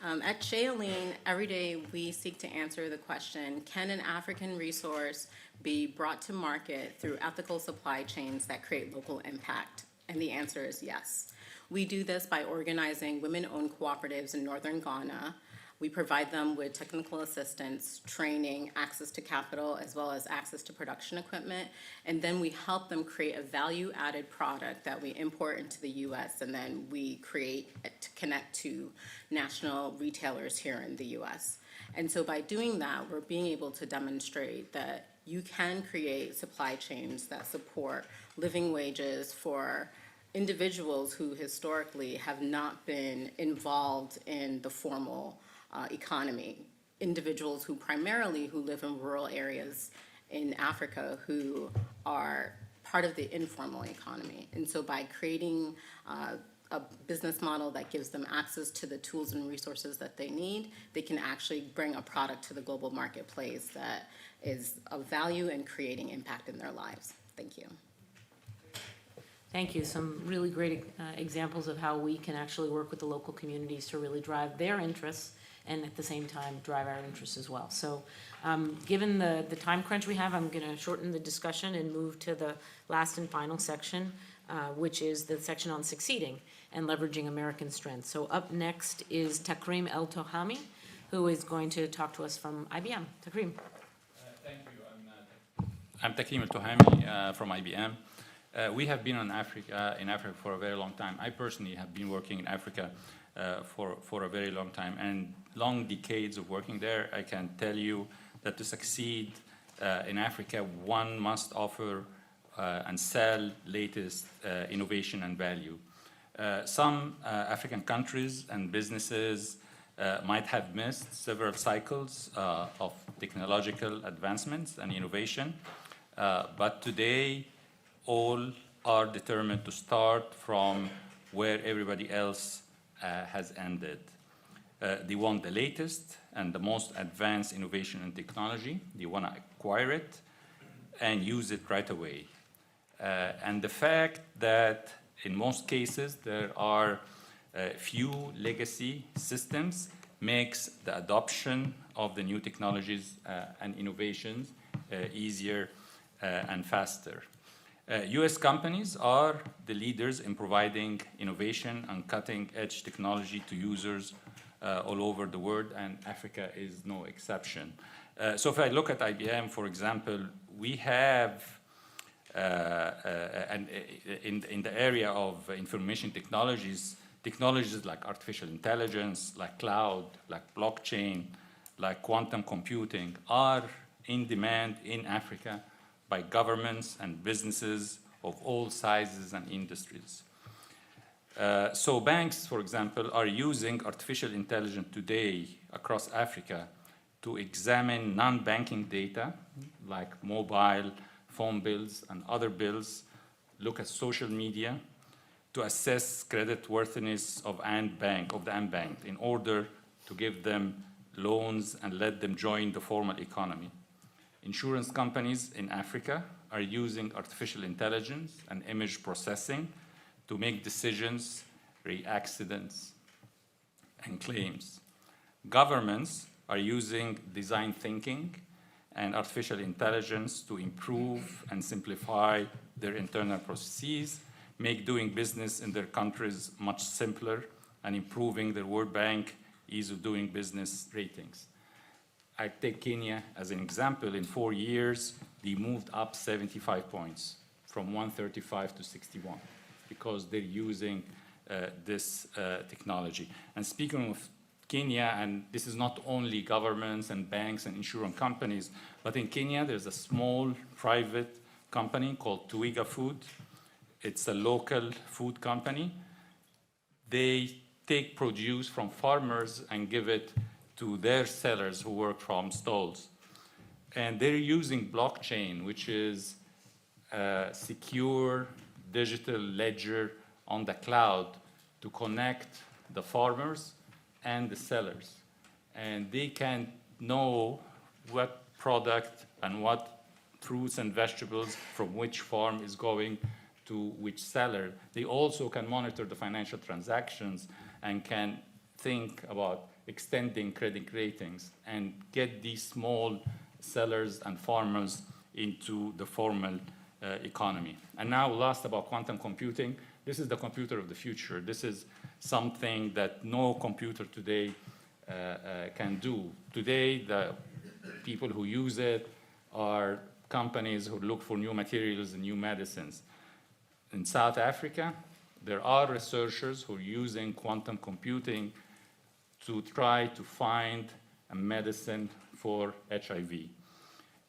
At Shea Yaleen, every day we seek to answer the question, can an African resource be brought to market through ethical supply chains that create local impact? And the answer is yes. We do this by organizing women-owned cooperatives in northern Ghana. We provide them with technical assistance, training, access to capital, as well as access to production equipment. And then we help them create a value-added product that we import into the U.S. and then we create to connect to national retailers here in the U.S. And so by doing that, we're being able to demonstrate that you can create supply chains that support living wages for individuals who historically have not been involved in the formal economy, individuals who primarily live in rural areas in Africa who are part of the informal economy. And so by creating a business model that gives them access to the tools and resources that they need, they can actually bring a product to the global marketplace that is of value and creating impact in their lives. Thank you. Thank you. Some really great examples of how we can actually work with the local communities to really drive their interests and at the same time drive our interests as well. So given the time crunch we have, I'm going to shorten the discussion and move to the last and final section, which is the section on succeeding and leveraging American strengths. So up next is Takrim El Tohami, who is going to talk to us from IBM. Takrim. Thank you. I'm Takrim El Tohami from IBM. We have been in Africa for a very long time. I personally have been working in Africa for a very long time, and long decades of working there. I can tell you that to succeed in Africa, one must offer and sell latest innovation and value. Some African countries and businesses might have missed several cycles of technological advancements and innovation, but today all are determined to start from where everybody else has ended. They want the latest and the most advanced innovation and technology. They want to acquire it and use it right away. And the fact that in most cases there are few legacy systems makes the adoption of the new technologies and innovations easier and faster. U.S. companies are the leaders in providing innovation and cutting-edge technology to users all over the world, and Africa is no exception. So if I look at IBM, for example, we have, in the area of information technologies like artificial intelligence, like cloud, like blockchain, like quantum computing are in demand in Africa by governments and businesses of all sizes and industries. So banks, for example, are using artificial intelligence today across Africa to examine non-banking data like mobile, phone bills, and other bills, look at social media to assess creditworthiness of the unbanked in order to give them loans and let them join the formal economy. Insurance companies in Africa are using artificial intelligence and image processing to make decisions, re-accidents, and claims. Governments are using design thinking and artificial intelligence to improve and simplify their internal processes, make doing business in their countries much simpler, and improving their World Bank ease of doing business ratings. I take Kenya as an example. In 4 years, they moved up 75 points from 135 to 61 because they're using this technology. And speaking of Kenya, and this is not only governments and banks and insurance companies, but in Kenya, there's a small private company called Twiga Food. It's a local food company. They take produce from farmers and give it to their sellers who work from stalls. And they're using blockchain, which is a secure digital ledger on the cloud to connect the farmers and the sellers. And they can know what product and what fruits and vegetables from which farm is going to which seller. They also can monitor the financial transactions and can think about extending credit ratings and get these small sellers and farmers into the formal economy. And now last about quantum computing. This is the computer of the future. This is something that no computer today can do. Today, the people who use it are companies who look for new materials and new medicines. In South Africa, there are researchers who are using quantum computing to try to find a medicine for HIV.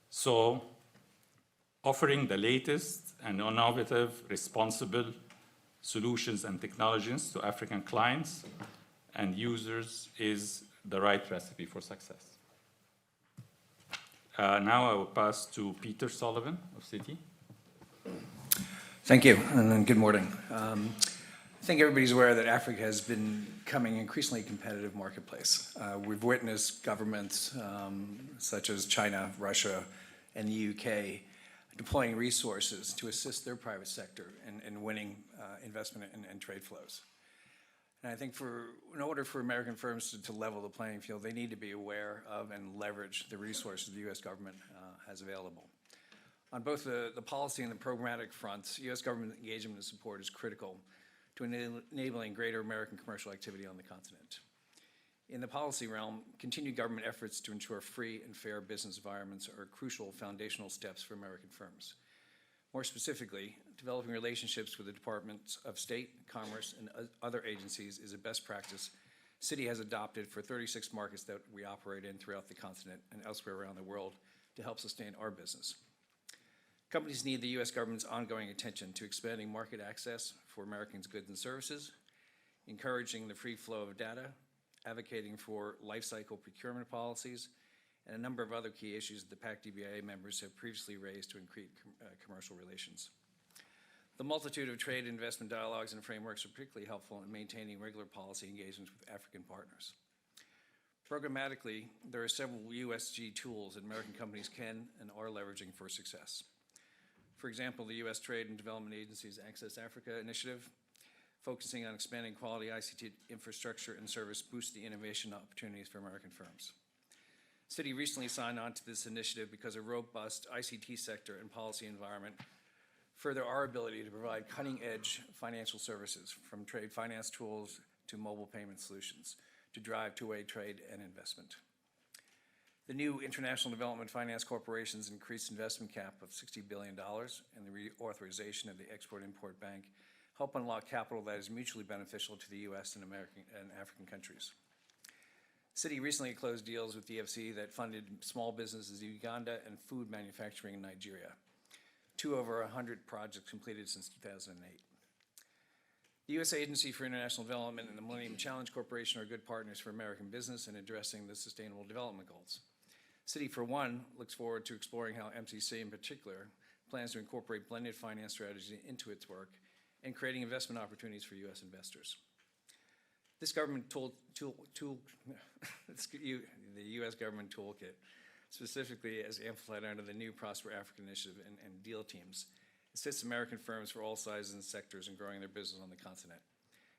So, offering the latest and innovative, responsible solutions and technologies to African clients and users is the right recipe for success. Now I will pass to Peter Sullivan of Citi. Thank you, and good morning. I think everybody's aware that Africa has been becoming an increasingly competitive marketplace. We've witnessed governments such as China, Russia, and the UK deploying resources to assist their private sector in winning investment and trade flows. And I think in order for American firms to level the playing field, they need to be aware of and leverage the resources the U.S. government has available. On both the policy and the programmatic fronts, U.S. government engagement and support is critical to enabling greater American commercial activity on the continent. In the policy realm, continued government efforts to ensure free and fair business environments are crucial foundational steps for American firms. More specifically, developing relationships with the Departments of State, Commerce, and other agencies is a best practice Citi has adopted for 36 markets that we operate in throughout the continent and elsewhere around the world to help sustain our business. Companies need the U.S. government's ongoing attention to expanding market access for Americans' goods and services, encouraging the free flow of data, advocating for life cycle procurement policies, and a number of other key issues that the PAC-Dbia members have previously raised to increase commercial relations. The multitude of trade and investment dialogues and frameworks are particularly helpful in maintaining regular policy engagements with African partners. Programmatically, there are several USG tools that American companies can and are leveraging for success. For example, the U.S. Trade and Development Agency's Access Africa initiative, focusing on expanding quality ICT infrastructure and service, boosts the innovation opportunities for American firms. Citi recently signed on to this initiative because a robust ICT sector and policy environment further our ability to provide cutting-edge financial services, from trade finance tools to mobile payment solutions, to drive two-way trade and investment. The new International Development Finance Corporation's increased investment cap of $60 billion and the reauthorization of the Export-Import Bank help unlock capital that is mutually beneficial to the U.S. and African countries. Citi recently closed deals with DFC that funded small businesses in Uganda and food manufacturing in Nigeria. to over 100 projects completed since 2008. The U.S. Agency for International Development and the Millennium Challenge Corporation are good partners for American business in addressing the Sustainable Development Goals. Citi, for one, looks forward to exploring how MCC in particular plans to incorporate blended finance strategy into its work and creating investment opportunities for U.S. investors. This government the U.S. government toolkit, specifically as amplified under the new Prosper Africa Initiative and deal teams, assists American firms for all sizes and sectors in growing their business on the continent.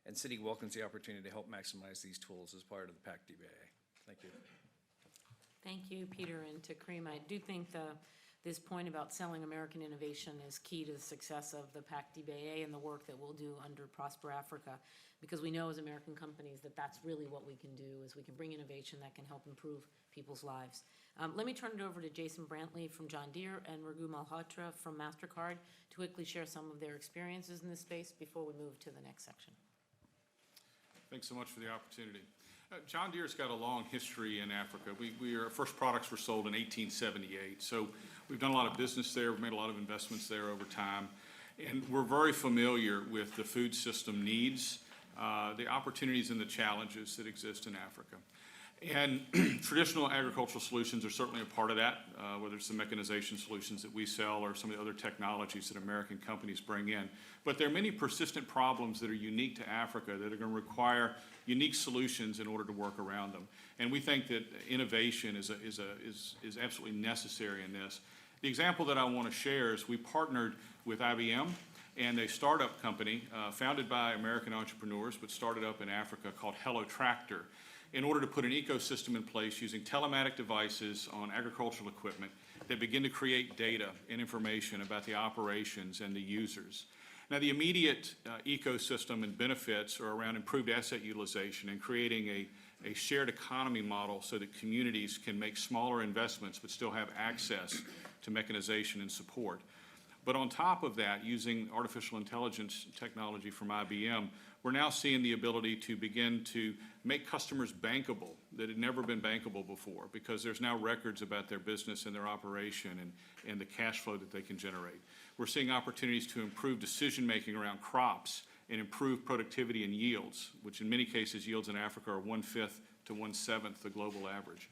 And Citi welcomes the opportunity to help maximize these tools as part of the PAC DBA. Thank you. Thank you, Peter, and to Kareem. I do think this point about selling American innovation is key to the success of the PAC DBA and the work that we'll do under Prosper Africa, because we know as American companies that that's really what we can do, is we can bring innovation that can help improve people's lives. Let me turn it over to Jason Brantley from John Deere and Raghu Malhotra from MasterCard to quickly share some of their experiences in this space before we move to the next section. Thanks so much for the opportunity. John Deere's got a long history in Africa. Our first products were sold in 1878, so we've done a lot of business there. We've made a lot of investments there over time, and we're very familiar with the food system needs, the opportunities and the challenges that exist in Africa. And traditional agricultural solutions are certainly a part of that, whether it's the mechanization solutions that we sell or some of the other technologies that American companies bring in. But there are many persistent problems that are unique to Africa that are going to require unique solutions in order to work around them. And we think that innovation is absolutely necessary in this. The example that I want to share is we partnered with IBM and a startup company founded by American entrepreneurs but started up in Africa called Hello Tractor, in order to put an ecosystem in place using telematic devices on agricultural equipment that begin to create data and information about the operations and the users. Now, the immediate ecosystem and benefits are around improved asset utilization and creating a shared economy model so that communities can make smaller investments but still have access to mechanization and support. But on top of that, using artificial intelligence technology from IBM, we're now seeing the ability to begin to make customers bankable that had never been bankable before, because there's now records about their business and their operation and the cash flow that they can generate. We're seeing opportunities to improve decision-making around crops and improve productivity and yields, which in many cases yields in Africa are 1/5 to 1/7 the global average.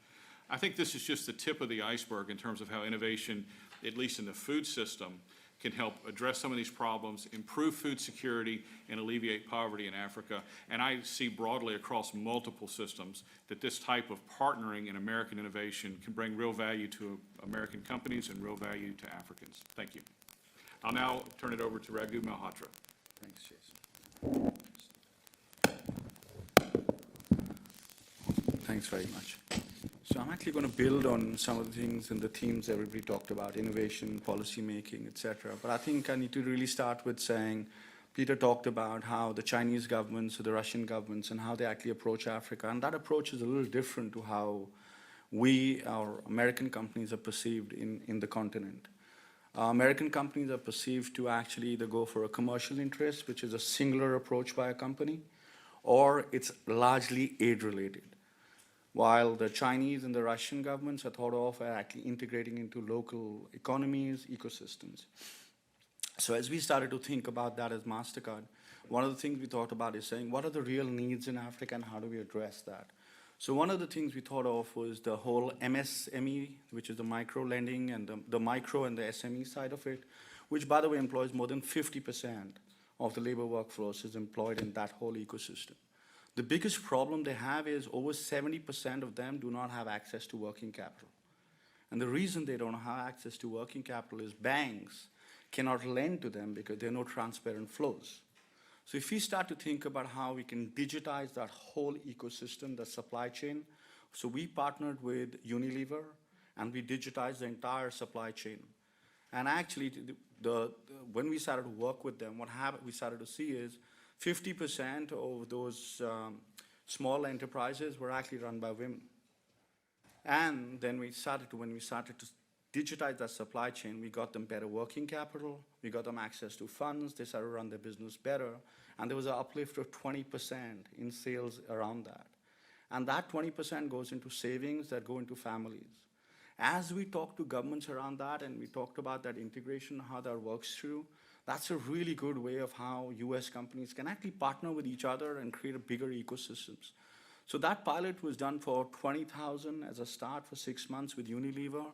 I think this is just the tip of the iceberg in terms of how innovation, at least in the food system, can help address some of these problems, improve food security, and alleviate poverty in Africa. And I see broadly across multiple systems that this type of partnering in American innovation can bring real value to American companies and real value to Africans. Thank you. I'll now turn it over to Raghu Malhotra. Thanks, Jason. Thanks very much. So I'm actually going to build on some of the things and the themes everybody talked about, innovation, policy making, etc. But I think I need to really start with saying, Peter talked about how the Chinese governments, the Russian governments, and how they actually approach Africa. And that approach is a little different to how our American companies are perceived in the continent. American companies are perceived to actually either go for a commercial interest, which is a singular approach by a company, or it's largely aid-related. While the Chinese and the Russian governments are thought of as actually integrating into local economies, ecosystems. So as we started to think about that as MasterCard, one of the things we thought about is saying, what are the real needs in Africa and how do we address that? So one of the things we thought of was the whole MSME, which is the micro lending and the micro and the SME side of it, which, by the way, employs more than 50% of the labor workforce is employed in that whole ecosystem. The biggest problem they have is over 70% of them do not have access to working capital. And the reason they don't have access to working capital is banks cannot lend to them because there are no transparent flows. So if we start to think about how we can digitize that whole ecosystem, the supply chain, so we partnered with Unilever and we digitized the entire supply chain. And actually, when we started to work with them, we started to see is 50% of those small enterprises were actually run by women. And then when we started to digitize that supply chain, we got them better working capital, we got them access to funds, they started to run their business better, and there was an uplift of 20% in sales around that. And that 20% goes into savings that go into families. As we talk to governments around that and we talked about that integration, how that works through, that's a really good way of how US companies can actually partner with each other and create a bigger ecosystems. So that pilot was done for 20,000 as a start for 6 months with Unilever.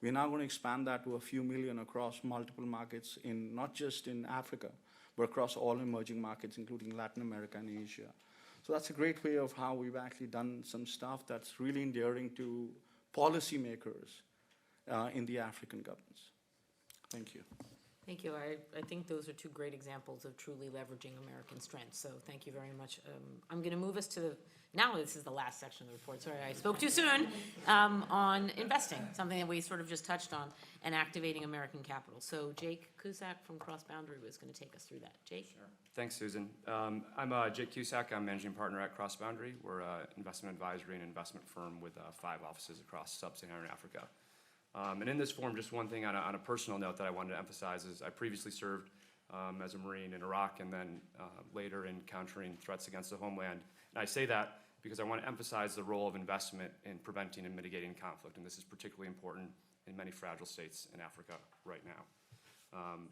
We're now going to expand that to a few million across multiple markets in not just in Africa, but across all emerging markets, including Latin America and Asia. So that's a great way of how we've actually done some stuff that's really endearing to policymakers in the African governments. Thank you. Thank you. I think those are two great examples of truly leveraging American strengths, so thank you very much. I'm going to move us to the, now this is the last section of the report, sorry, I spoke too soon, on investing, something that we sort of just touched on, and activating American capital. So Jake Cusack from Cross Boundary was going to take us through that. Jake? Sure. Thanks, Susan. I'm Jake Cusack. I'm managing partner at Cross Boundary. We're an investment advisory and investment firm with 5 offices across Sub-Saharan Africa. And in this forum, just one thing on a personal note that I wanted to emphasize is I previously served as a Marine in Iraq and then later in countering threats against the homeland. And I say that because I want to emphasize the role of investment in preventing and mitigating conflict, and this is particularly important in many fragile states in Africa right now.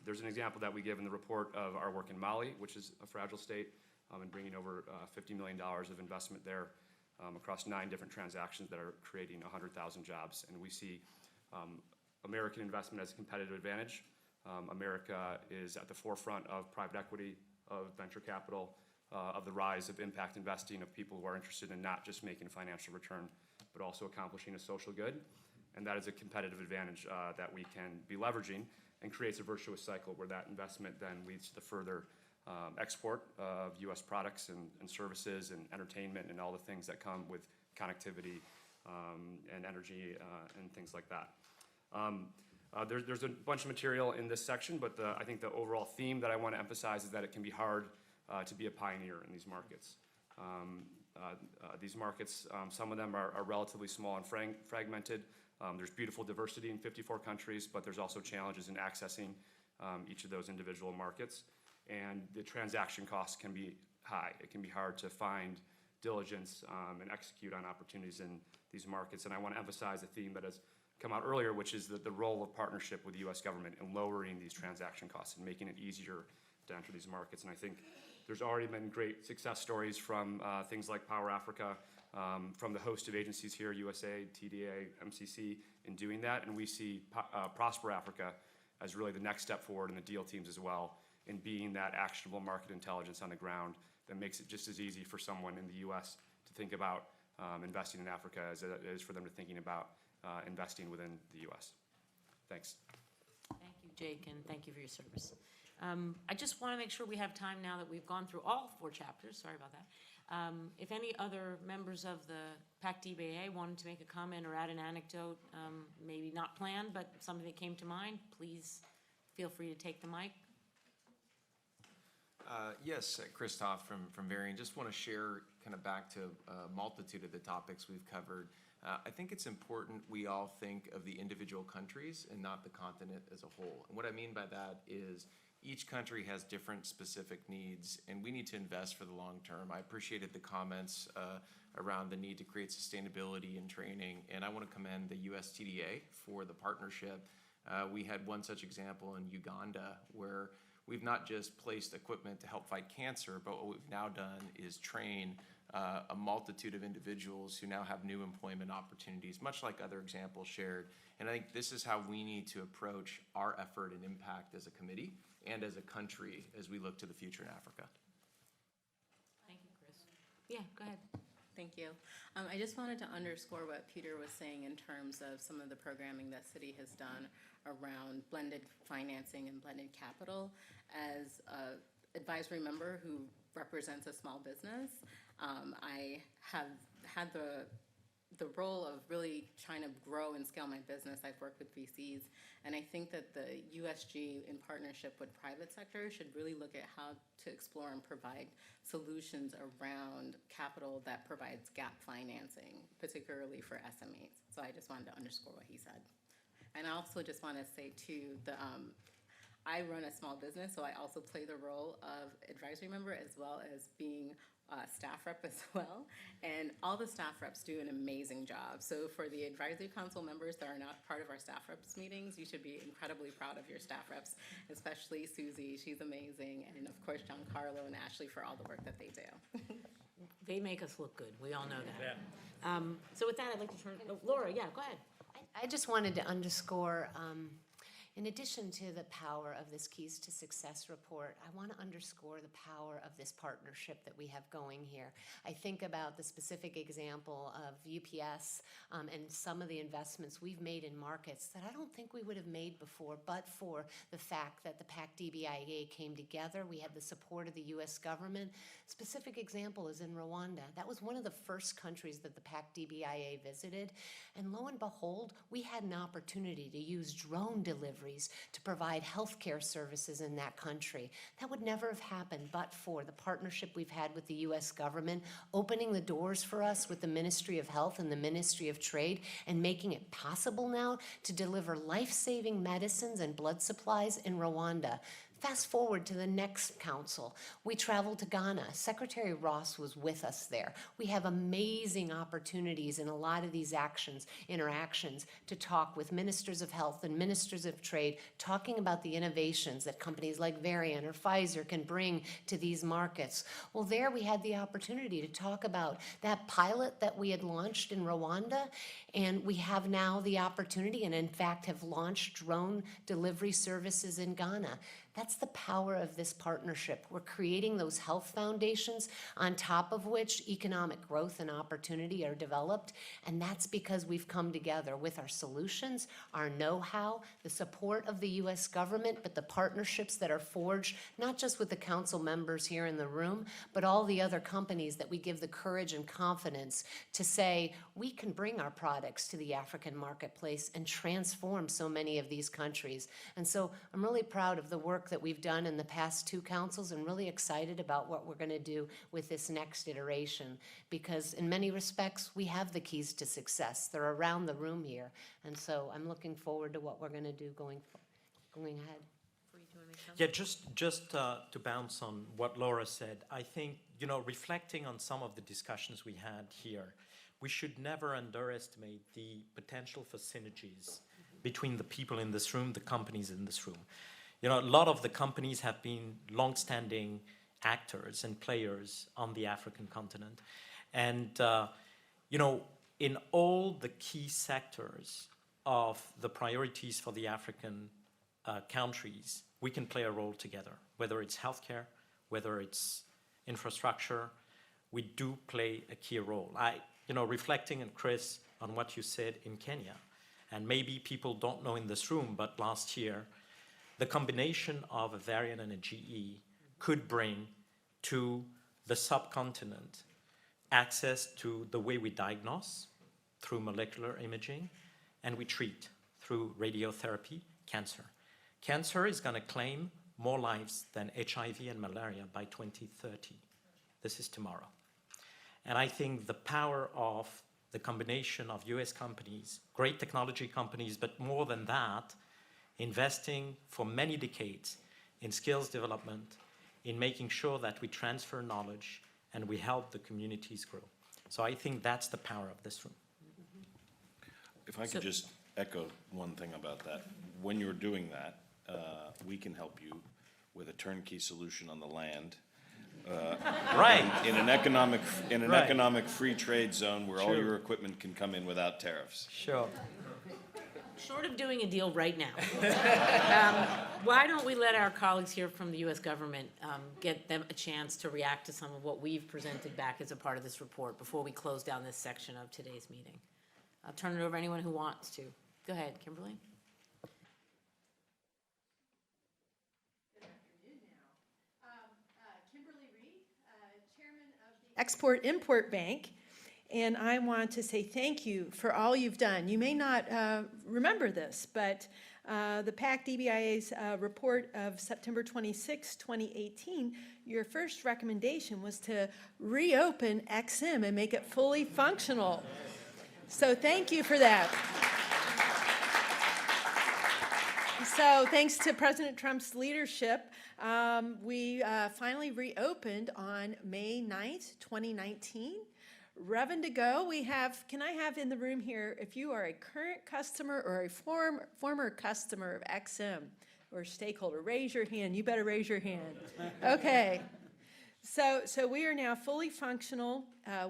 There's an example that we give in the report of our work in Mali, which is a fragile state, and bringing over $50 million of investment there across 9 different transactions that are creating 100,000 jobs. And we see American investment as a competitive advantage. America is at the forefront of private equity, of venture capital, of the rise of impact investing, of people who are interested in not just making a financial return, but also accomplishing a social good. And that is a competitive advantage that we can be leveraging and creates a virtuous cycle where that investment then leads to the further export of US products and services and entertainment and all the things that come with connectivity and energy and things like that. There's a bunch of material in this section, but I think the overall theme that I want to emphasize is that it can be hard to be a pioneer in these markets. These markets, some of them are relatively small and fragmented. There's beautiful diversity in 54 countries, but there's also challenges in accessing each of those individual markets. And the transaction costs can be high. It can be hard to find diligence and execute on opportunities in these markets. And I want to emphasize a theme that has come out earlier, which is the role of partnership with the US government in lowering these transaction costs and making it easier to enter these markets. And I think there's already been great success stories from things like Power Africa, from the host of agencies here, USAID, TDA, MCC, in doing that. And we see Prosper Africa as really the next step forward, and the deal teams as well, in being that actionable market intelligence on the ground that makes it just as easy for someone in the US to think about investing in Africa as it is for them to thinking about investing within the US. Thanks. Thank you, Jake, and thank you for your service. I just want to make sure we have time now that we've gone through all 4 chapters, sorry about that. If any other members of the PAC-DBA wanted to make a comment or add an anecdote, maybe not planned, but something that came to mind, please feel free to take the mic. Yes, Christoph from Varian. Just want to share kind of back to a multitude of the topics we've covered. I think it's important we all think of the individual countries and not the continent as a whole. And what I mean by that is each country has different specific needs, and we need to invest for the long term. I appreciated the comments around the need to create sustainability and training, and I want to commend the US TDA for the partnership. We had one such example in Uganda where we've not just placed equipment to help fight cancer, but what we've now done is train a multitude of individuals who now have new employment opportunities, much like other examples shared. And I think this is how we need to approach our effort and impact as a committee and as a country as we look to the future in Africa. Thank you, Chris. Yeah, go ahead. Thank you. I just wanted to underscore what Peter was saying in terms of some of the programming that Citi has done around blended financing and blended capital. As an advisory member who represents a small business, I have had the role of really trying to grow and scale my business. I've worked with VCs, and I think that the USG, in partnership with private sector, should really look at how to explore and provide solutions around capital that provides gap financing, particularly for SMEs. So I just wanted to underscore what he said. And I also just want to say, too, I run a small business, so I also play the role of advisory member as well as being staff rep as well, and all the staff reps do an amazing job. So for the advisory council members that are not part of our staff reps meetings, you should be incredibly proud of your staff reps, especially Susie, she's amazing, and of course Giancarlo and Ashley for all the work that they do. They make us look good, we all know that. So with that, I'd like to turn, Laura, yeah, go ahead. I just wanted to underscore, in addition to the power of this Keys to Success report, I want to underscore the power of this partnership that we have going here. I think about the specific example of UPS and some of the investments we've made in markets that I don't think we would have made before, but for the fact that the PAC-Dbia came together. We had the support of the U.S. government. Specific example is in Rwanda. That was one of the first countries that the PAC-Dbia visited. And lo and behold, we had an opportunity to use drone deliveries to provide healthcare services in that country. That would never have happened but for the partnership we've had with the U.S. government, opening the doors for us with the Ministry of Health and the Ministry of Trade, and making it possible now to deliver life-saving medicines and blood supplies in Rwanda. Fast forward to the next council. We traveled to Ghana. Secretary Ross was with us there. We have amazing opportunities in a lot of these interactions to talk with ministers of health and ministers of trade, talking about the innovations that companies like Varian or Pfizer can bring to these markets. Well, there we had the opportunity to talk about that pilot that we had launched in Rwanda, and we have now the opportunity, and in fact have launched drone delivery services in Ghana. That's the power of this partnership. We're creating those health foundations on top of which economic growth and opportunity are developed, and that's because we've come together with our solutions, our know-how, the support of the U.S. government, but the partnerships that are forged, not just with the council members here in the room, but all the other companies that we give the courage and confidence to say, we can bring our products to the African marketplace and transform so many of these countries. And so I'm really proud of the work that we've done in the past two councils, and really excited about what we're going to do with this next iteration, because in many respects we have the keys to success. They're around the room here, and so I'm looking forward to what we're going to do going ahead. Yeah, just to bounce on what Laura said, I think, reflecting on some of the discussions we had here, we should never underestimate the potential for synergies between the people in this room, the companies in this room. A lot of the companies have been long-standing actors and players on the African continent. And, in all the key sectors of the priorities for the African countries, we can play a role together, whether it's healthcare, whether it's infrastructure, we do play a key role. Reflecting, and Chris, on what you said in Kenya, and maybe people don't know in this room, but last year, the combination of a Varian and a GE could bring to the subcontinent access to the way we diagnose through molecular imaging, and we treat through radiotherapy cancer. Cancer is going to claim more lives than HIV and malaria by 2030. This is tomorrow. And I think the power of the combination of US companies, great technology companies, but more than that, investing for many decades in skills development, in making sure that we transfer knowledge and we help the communities grow. So I think that's the power of this room. If I could just echo one thing about that. When you're doing that, we can help you with a turnkey solution on the land. Right. In an economic free trade zone where all your equipment can come in without tariffs. Sure. Short of doing a deal right now, why don't we let our colleagues here from the U.S. government get them a chance to react to some of what we've presented back as a part of this report before we close down this section of today's meeting. I'll turn it over to anyone who wants to. Go ahead, Kimberly. Export-Import Bank, and I want to say thank you for all you've done. You may not remember this, but the PAC-Dbia's report of September 26, 2018, your first recommendation was to reopen Exum and make it fully functional. So thank you for that. So thanks to President Trump's leadership, we finally reopened on May 9th, 2019. Revan to go. We have, can I have in the room here, if you are a current customer or a former customer of Exum or stakeholder, raise your hand. You better raise your hand. Okay. So we are now fully functional.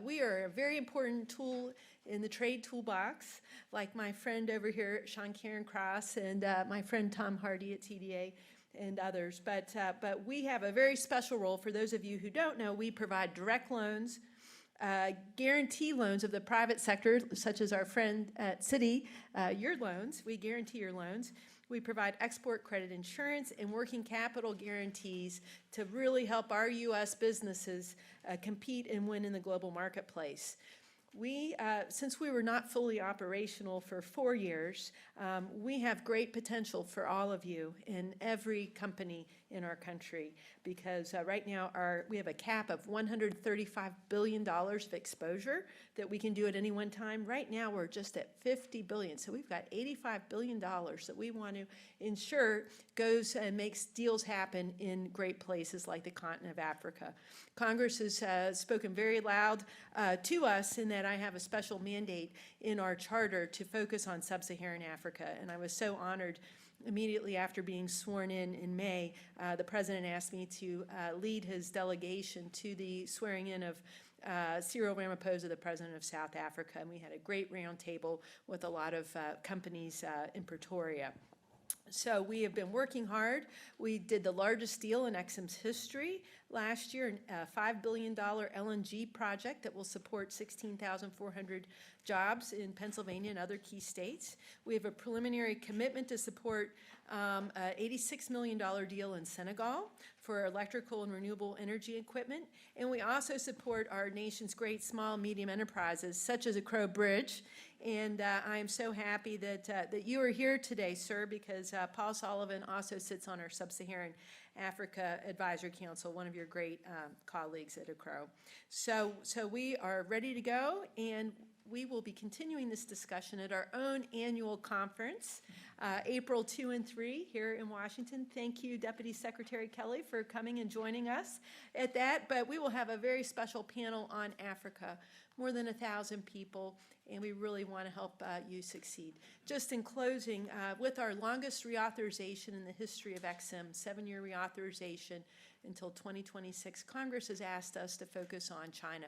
We are a very important tool in the trade toolbox, like my friend over here, Sean Karen Cross, and my friend Tom Hardy at TDA and others. But we have a very special role. For those of you who don't know, we provide direct loans, guarantee loans of the private sector, such as our friend at Citi, your loans. We guarantee your loans. We provide export credit insurance and working capital guarantees to really help our U.S. businesses compete and win in the global marketplace. We, since we were not fully operational for 4 years, we have great potential for all of you in every company in our country, because right now we have a cap of $135 billion of exposure that we can do at any one time. Right now, we're just at $50 billion, so we've got $85 billion that we want to ensure goes and makes deals happen in great places like the continent of Africa. Congress has spoken very loud to us in that I have a special mandate in our charter to focus on Sub-Saharan Africa, and I was so honored. Immediately after being sworn in May, the president asked me to lead his delegation to the swearing in of Cyril Ramaphosa, the president of South Africa, and we had a great roundtable with a lot of companies in Pretoria. So we have been working hard. We did the largest deal in Exum's history last year, a $5 billion LNG project that will support 16,400 jobs in Pennsylvania and other key states. We have a preliminary commitment to support an $86 million deal in Senegal for electrical and renewable energy equipment. And we also support our nation's great small and medium enterprises, such as Acro Bridge. And I am so happy that you are here today, sir, because Paul Sullivan also sits on our Sub-Saharan Africa Advisory Council, one of your great colleagues at Acro. So we are ready to go, and we will be continuing this discussion at our own annual conference, April 2 and 3 here in Washington. Thank you, Deputy Secretary Kelly, for coming and joining us at that. But we will have a very special panel on Africa, more than 1,000 people, and we really want to help you succeed. Just in closing, with our longest reauthorization in the history of Exum, 7-year reauthorization until 2026, Congress has asked us to focus on China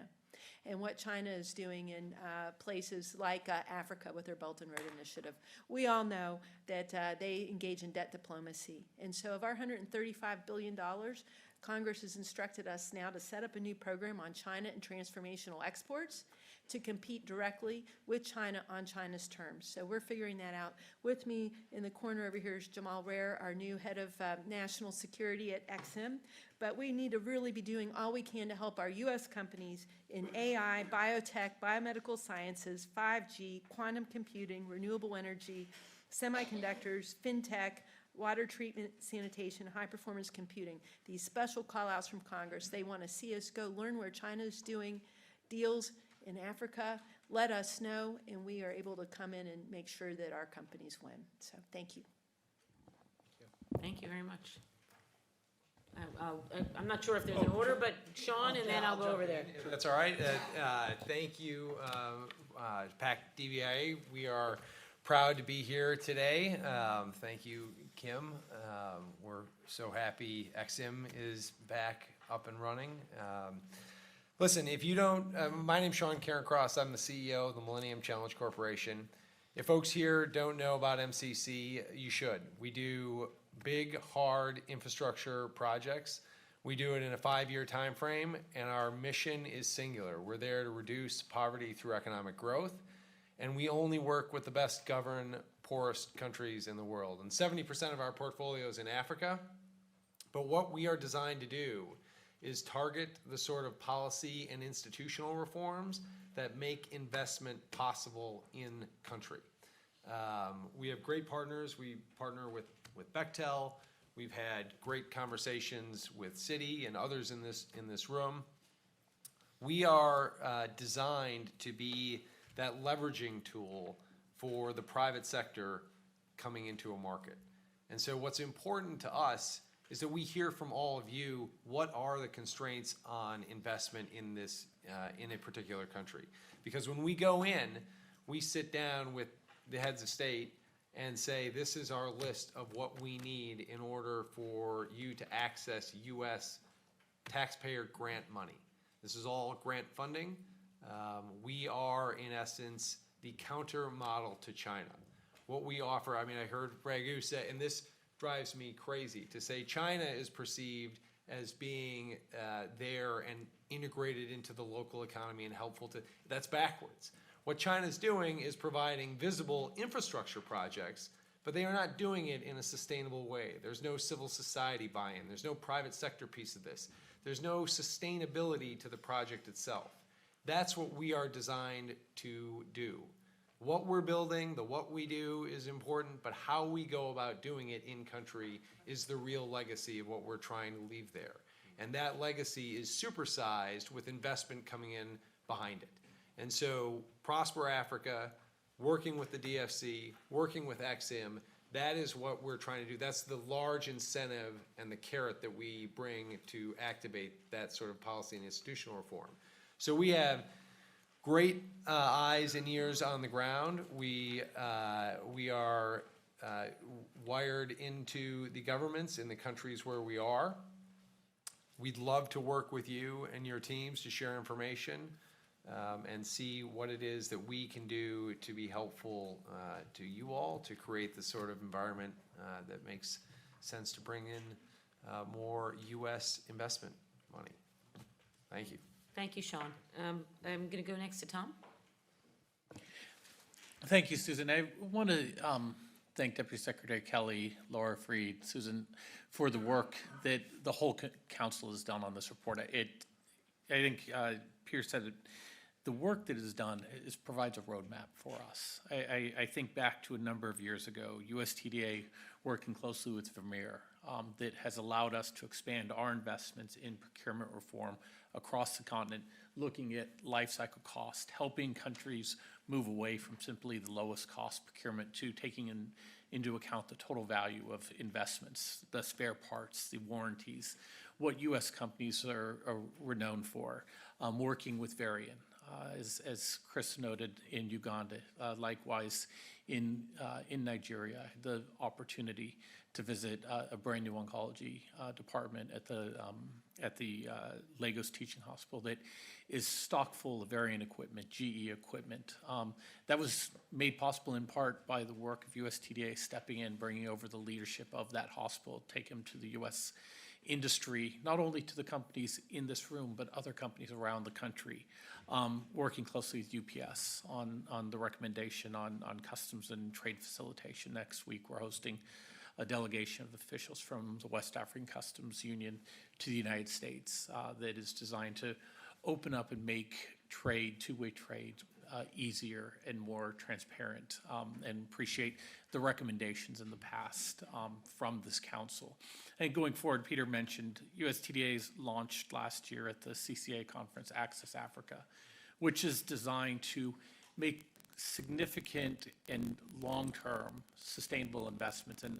and what China is doing in places like Africa with their Belt and Road Initiative. We all know that they engage in debt diplomacy. And so of our $135 billion, Congress has instructed us now to set up a new program on China and transformational exports to compete directly with China on China's terms. So we're figuring that out. With me in the corner over here is Jamal Rare, our new head of national security at Exum. But we need to really be doing all we can to help our U.S. companies in AI, biotech, biomedical sciences, 5G, quantum computing, renewable energy, semiconductors, fintech, water treatment, sanitation, high-performance computing. These special call-outs from Congress, they want to see us go learn where China is doing deals in Africa. Let us know, and we are able to come in and make sure that our companies win. So thank you. Thank you very much. I'm not sure if there's an order, but Sean, and then I'll go over there. That's all right. Thank you, PAC Dbia. We are proud to be here today. Thank you, Kim. We're so happy Exum is back up and running. Listen, if you don't, my name's Sean Karen Cross. I'm the CEO of the Millennium Challenge Corporation. If folks here don't know about MCC, you should. We do big, hard infrastructure projects. We do it in a 5-year time frame, and our mission is singular. We're there to reduce poverty through economic growth, and we only work with the best governed, poorest countries in the world. And 70% of our portfolio is in Africa, but what we are designed to do is target the sort of policy and institutional reforms that make investment possible in country. We have great partners. We partner with Bechtel. We've had great conversations with Citi and others in this room. We are designed to be that leveraging tool for the private sector coming into a market. And so what's important to us is that we hear from all of you, what are the constraints on investment in this, in a particular country? Because when we go in, we sit down with the heads of state and say, this is our list of what we need in order for you to access U.S. taxpayer grant money. This is all grant funding. We are, in essence, the counter model to China. What we offer, I mean, I heard Raghu say, and this drives me crazy, to say China is perceived as being there and integrated into the local economy and helpful to, that's backwards. What China's doing is providing visible infrastructure projects, but they are not doing it in a sustainable way. There's no civil society buy-in. There's no private sector piece of this. There's no sustainability to the project itself. That's what we are designed to do. What we're building, the what we do is important, but how we go about doing it in country is the real legacy of what we're trying to leave there. And that legacy is supersized with investment coming in behind it. And so Prosper Africa, working with the DFC, working with Exum, that is what we're trying to do. That's the large incentive and the carrot that we bring to activate that sort of policy and institutional reform. So we have great eyes and ears on the ground. We are wired into the governments in the countries where we are. We'd love to work with you and your teams to share information and see what it is that we can do to be helpful to you all to create the sort of environment that makes sense to bring in more U.S. investment money. Thank you. Thank you, Sean. I'm going to go next to Tom. Thank you, Susan. I want to thank Deputy Secretary Kelly, Laura Freed, Susan, for the work that the whole council has done on this report. I think Pierre said it, the work that is done provides a roadmap for us. I think back to a number of years ago, USTDA working closely with Vermeer that has allowed us to expand our investments in procurement reform across the continent, looking at life cycle cost, helping countries move away from simply the lowest cost procurement to taking into account the total value of investments, the spare parts, the warranties, what U.S. companies are renowned for, working with Varian, as Chris noted, in Uganda, likewise in Nigeria, the opportunity to visit a brand new oncology department at the Lagos Teaching Hospital that is stock full of Varian equipment, GE equipment. That was made possible in part by the work of USTDA stepping in, bringing over the leadership of that hospital, take them to the U.S. industry, not only to the companies in this room, but other companies around the country, working closely with UPS on the recommendation on customs and trade facilitation. Next week, we're hosting a delegation of officials from the West African Customs Union to the United States that is designed to open up and make trade, two-way trade, easier and more transparent, and appreciate the recommendations in the past from this council. And going forward, Peter mentioned USTDA's launched last year at the CCA conference, Access Africa, which is designed to make significant and long-term sustainable investments in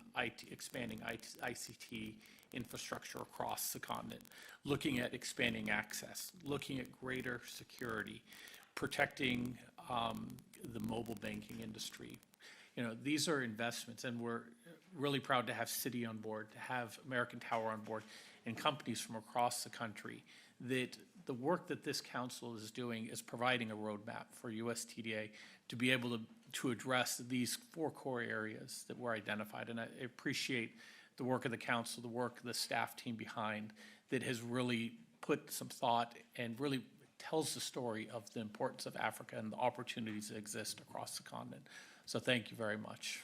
expanding ICT infrastructure across the continent, looking at expanding access, looking at greater security, protecting the mobile banking industry. You know, these are investments, and we're really proud to have Citi on board, to have American Tower on board, and companies from across the country. That the work that this council is doing is providing a roadmap for USTDA to be able to address these 4 core areas that were identified. And I appreciate the work of the council, the work of the staff team behind that has really put some thought and really tells the story of the importance of Africa and the opportunities that exist across the continent. So thank you very much.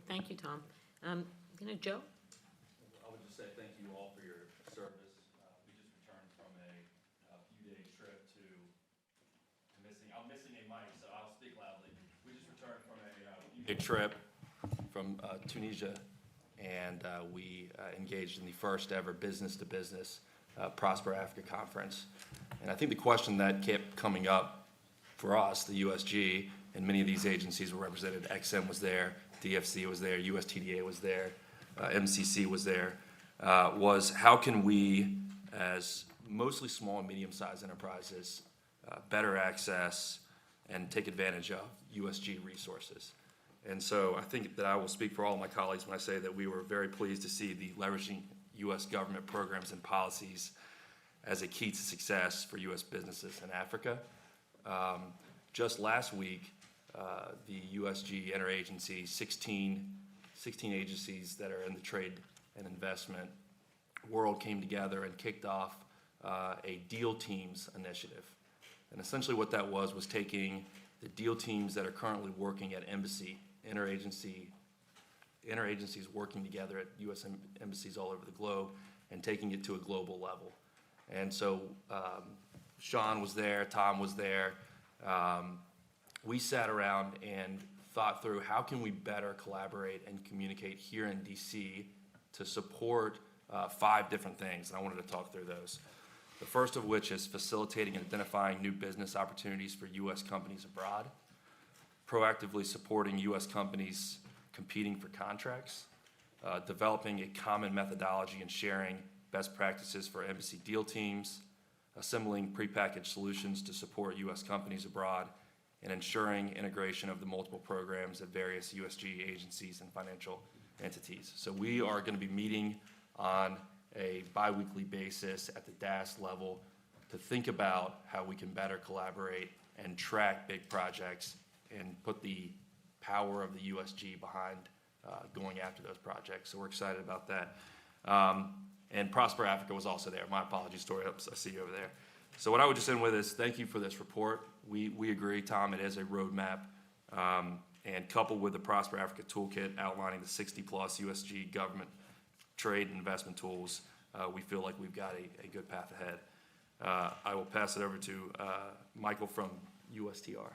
Thank you, Tom. Joe? I would just say thank you all for your service. We just returned from a few day trip to I'm missing a mic, so I'll speak loudly. We just returned from a few day trip from Tunisia, and we engaged in the first ever business-to-business Prosper Africa conference. And I think the question that kept coming up for us, the USG, and many of these agencies were represented. Exum was there, DFC was there, USTDA was there. MCC was there, was how can we, as mostly small and medium-sized enterprises, better access and take advantage of USG resources. And so I think that I will speak for all my colleagues when I say that we were very pleased to see the leveraging U.S. government programs and policies as a key to success for U.S. businesses in Africa. Just last week, the USG interagency, 16 agencies that are in the trade and investment world came together and kicked off a deal teams initiative. And essentially what that was taking the deal teams that are currently working at embassy, interagencies working together at U.S. embassies all over the globe and taking it to a global level. And so Sean was there, Tom was there. We sat around and thought through how can we better collaborate and communicate here in D.C. to support 5 different things, and I wanted to talk through those. The first of which is facilitating and identifying new business opportunities for U.S. companies abroad, proactively supporting U.S. companies competing for contracts, developing a common methodology and sharing best practices for embassy deal teams, assembling prepackaged solutions to support U.S. companies abroad, and ensuring integration of the multiple programs at various USG agencies and financial entities. So we are going to be meeting on a biweekly basis at the DAS level to think about how we can better collaborate and track big projects and put the power of the USG behind going after those projects. So we're excited about that. And Prosper Africa was also there. My apologies, Tory, I see you over there. So what I would just end with is thank you for this report. We agree, Tom, it is a roadmap. And coupled with the Prosper Africa Toolkit outlining the 60-plus USG government trade and investment tools, we feel like we've got a good path ahead. I will pass it over to Michael from USTR.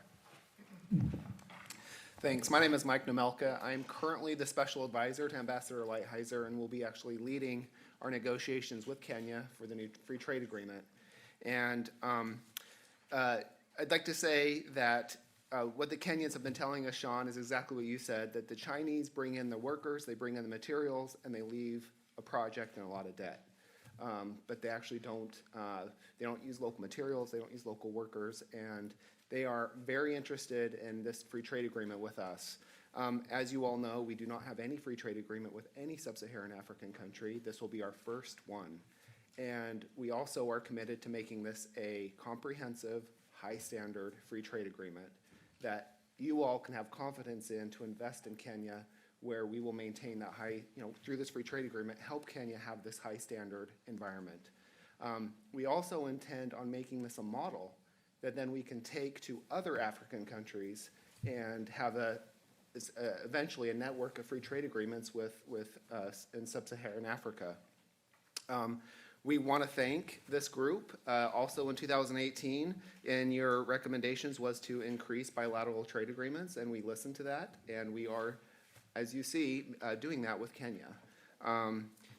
Thanks. My name is Mike Nomelka. I'm currently the special advisor to Ambassador Lighthizer and will be actually leading our negotiations with Kenya for the new free trade agreement. And I'd like to say that what the Kenyans have been telling us, Sean, is exactly what you said, that the Chinese bring in the workers, they bring in the materials, and they leave a project and a lot of debt. But they actually don't use local materials, they don't use local workers, and they are very interested in this free trade agreement with us. As you all know, we do not have any free trade agreement with any sub-Saharan African country. This will be our first one. And we also are committed to making this a comprehensive, high-standard free trade agreement that you all can have confidence in to invest in Kenya, where we will maintain that high, through this free trade agreement, help Kenya have this high-standard environment. We also intend on making this a model that then we can take to other African countries and have eventually a network of free trade agreements with us in sub-Saharan Africa. We want to thank this group. Also in 2018, in your recommendations was to increase bilateral trade agreements, and we listened to that, and we are, as you see, doing that with Kenya.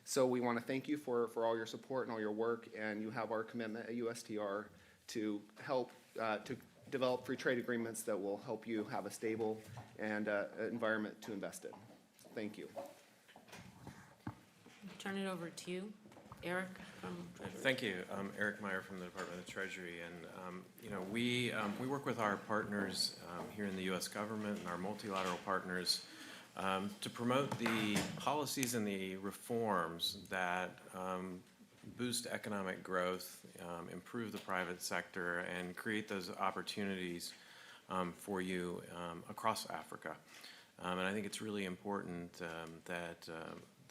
So we want to thank you for all your support and all your work, and you have our commitment at USTR to help to develop free trade agreements that will help you have a stable and environment to invest in. Thank you. Turn it over to you, Eric from Treasury. Thank you. Eric Meyer from the Department of Treasury. And, we work with our partners here in the U.S. government and our multilateral partners to promote the policies and the reforms that boost economic growth, improve the private sector, and create those opportunities for you across Africa. And I think it's really important that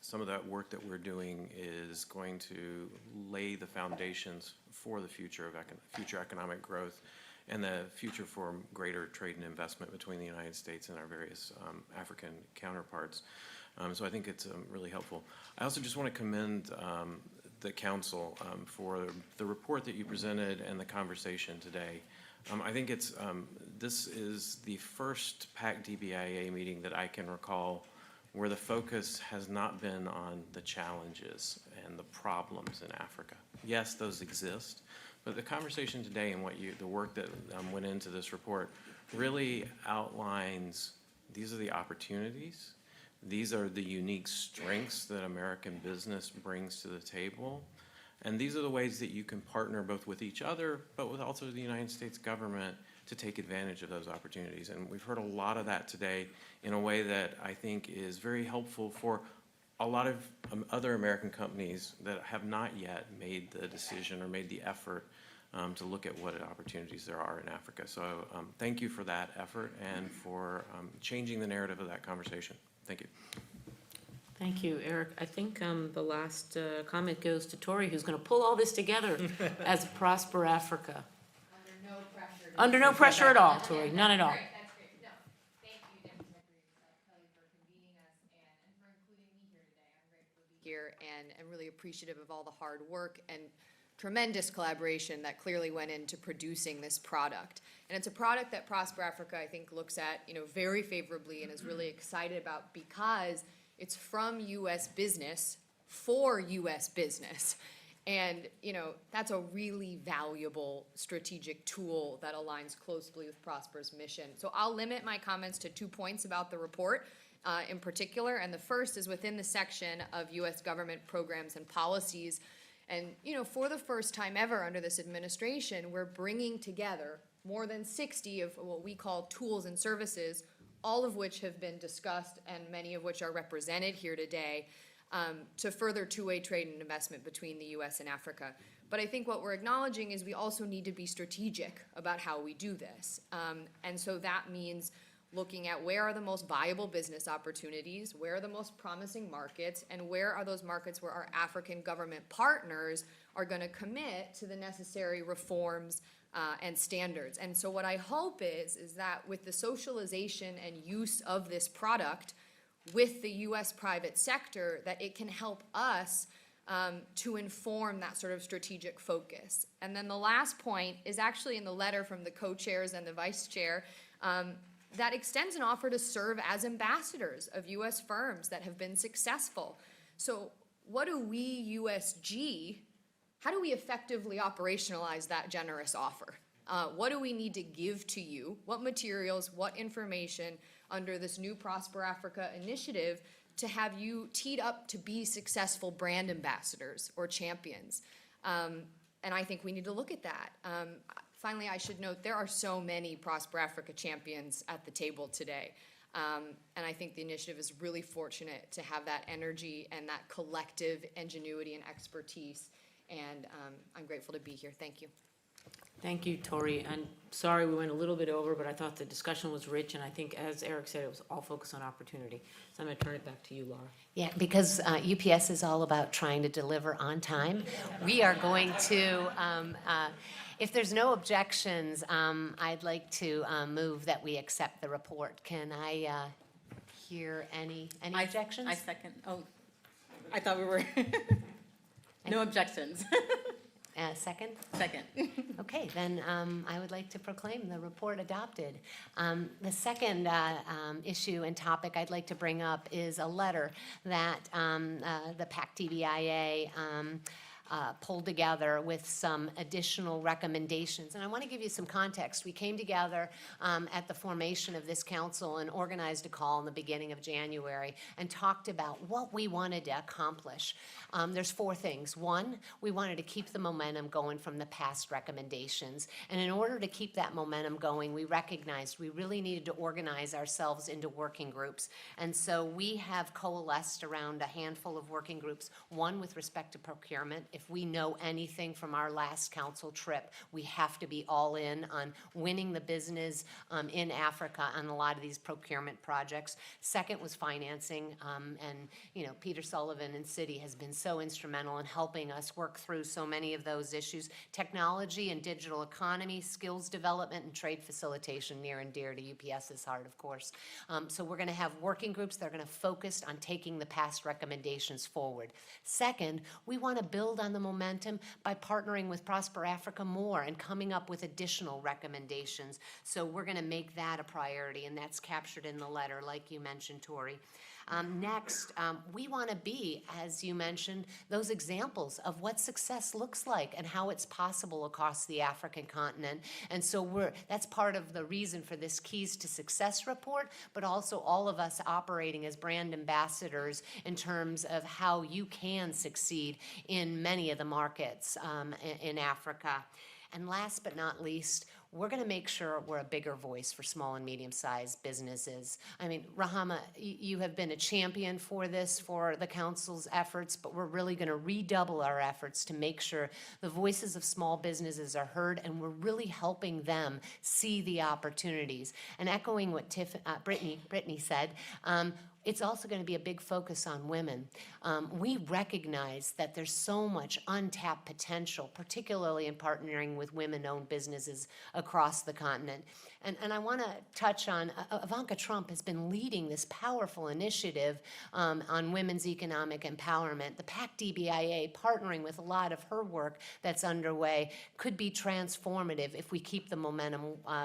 some of that work that we're doing is going to lay the foundations for the future of future economic growth and the future for greater trade and investment between the United States and our various African counterparts. So I think it's really helpful. I also just want to commend the Council for the report that you presented and the conversation today. I think this is the first PAC-Dbia meeting that I can recall where the focus has not been on the challenges and the problems in Africa. Yes, those exist, but the conversation today and the work that went into this report really outlines these are the opportunities, These are the unique strengths that American business brings to the table. And these are the ways that you can partner both with each other, but with also the United States government to take advantage of those opportunities. And we've heard a lot of that today in a way that I think is very helpful for a lot of other American companies that have not yet made the decision or made the effort to look at what opportunities there are in Africa. So thank you for that effort and for changing the narrative of that conversation. Thank you. Thank you, Eric. I think the last comment goes to Tory, who's going to pull all this together as Prosper Africa. Under no pressure. Under no pressure at all, Tory, none at all. Great, that's great. No, thank you, Deputy Secretary Kelly, for convening us and for including me here today. I'm grateful to be here and really appreciative of all the hard work and tremendous collaboration that clearly went into producing this product. And it's a product that Prosper Africa, I think, looks at, very favorably and is really excited about because it's from U.S. business for U.S. business. And, that's a really valuable strategic tool that aligns closely with Prosper's mission. So I'll limit my comments to 2 points about the report in particular. And the first is within the section of U.S. government programs and policies. And, for the first time ever under this administration, we're bringing together more than 60 of what we call tools and services, all of which have been discussed and many of which are represented here today, to further two-way trade and investment between the U.S. and Africa. But I think what we're acknowledging is we also need to be strategic about how we do this. And so that means looking at where are the most viable business opportunities, where are the most promising markets, and where are those markets where our African government partners are going to commit to the necessary reforms and standards. And so what I hope is that with the socialization and use of this product with the U.S. private sector, that it can help us to inform that sort of strategic focus. And then the last point is actually in the letter from the co-chairs and the vice chair, that extends an offer to serve as ambassadors of U.S. firms that have been successful. So what do we, USG, how do we effectively operationalize that generous offer? What do we need to give to you? What materials, what information under this new Prosper Africa initiative to have you teed up to be successful brand ambassadors or champions? And I think we need to look at that. Finally, I should note there are so many Prosper Africa champions at the table today. And I think the initiative is really fortunate to have that energy and that collective ingenuity and expertise. And I'm grateful to be here. Thank you. Thank you, Tory. And sorry we went a little bit over, but I thought the discussion was rich, and I think, as Eric said, it was all focused on opportunity. So I'm going to turn it back to you, Laura. Yeah, because UPS is all about trying to deliver on time. We are going to, if there's no objections, I'd like to move that we accept the report. Can I hear any objections? I second. Oh, I thought we were. No objections. Second? Second. Okay, then I would like to proclaim the report adopted. The second issue and topic I'd like to bring up is a letter that the PAC-DBIA pulled together with some additional recommendations. And I want to give you some context. We came together at the formation of this council and organized a call in the beginning of January and talked about what we wanted to accomplish. There's 4 things. One, we wanted to keep the momentum going from the past recommendations. And in order to keep that momentum going, we recognized we really needed to organize ourselves into working groups. And so we have coalesced around a handful of working groups, one with respect to procurement. If we know anything from our last council trip, we have to be all in on winning the business in Africa on a lot of these procurement projects. Second was financing, and Peter Sullivan and Citi has been so instrumental in helping us work through so many of those issues. Technology and digital economy, skills development, and trade facilitation, near and dear to UPS's heart, of course. So we're going to have working groups that are going to focus on taking the past recommendations forward. Second, we want to build on the momentum by partnering with Prosper Africa more and coming up with additional recommendations. So we're going to make that a priority, and that's captured in the letter, like you mentioned, Tory. Next, we want to be, as you mentioned, those examples of what success looks like and how it's possible across the African continent. And so that's part of the reason for this Keys to Success report, but also all of us operating as brand ambassadors in terms of how you can succeed in many of the markets in Africa. And last but not least, we're going to make sure we're a bigger voice for small and medium-sized businesses. I mean, Rama, you have been a champion for this, for the Council's efforts, but we're really going to redouble our efforts to make sure the voices of small businesses are heard, and we're really helping them see the opportunities. And echoing what Brittany said, it's also going to be a big focus on women. We recognize that there's so much untapped potential, particularly in partnering with women-owned businesses across the continent. And I want to touch on, Ivanka Trump has been leading this powerful initiative on women's economic empowerment. The PAC Dbia, partnering with a lot of her work that's underway, could be transformative if we keep the momentum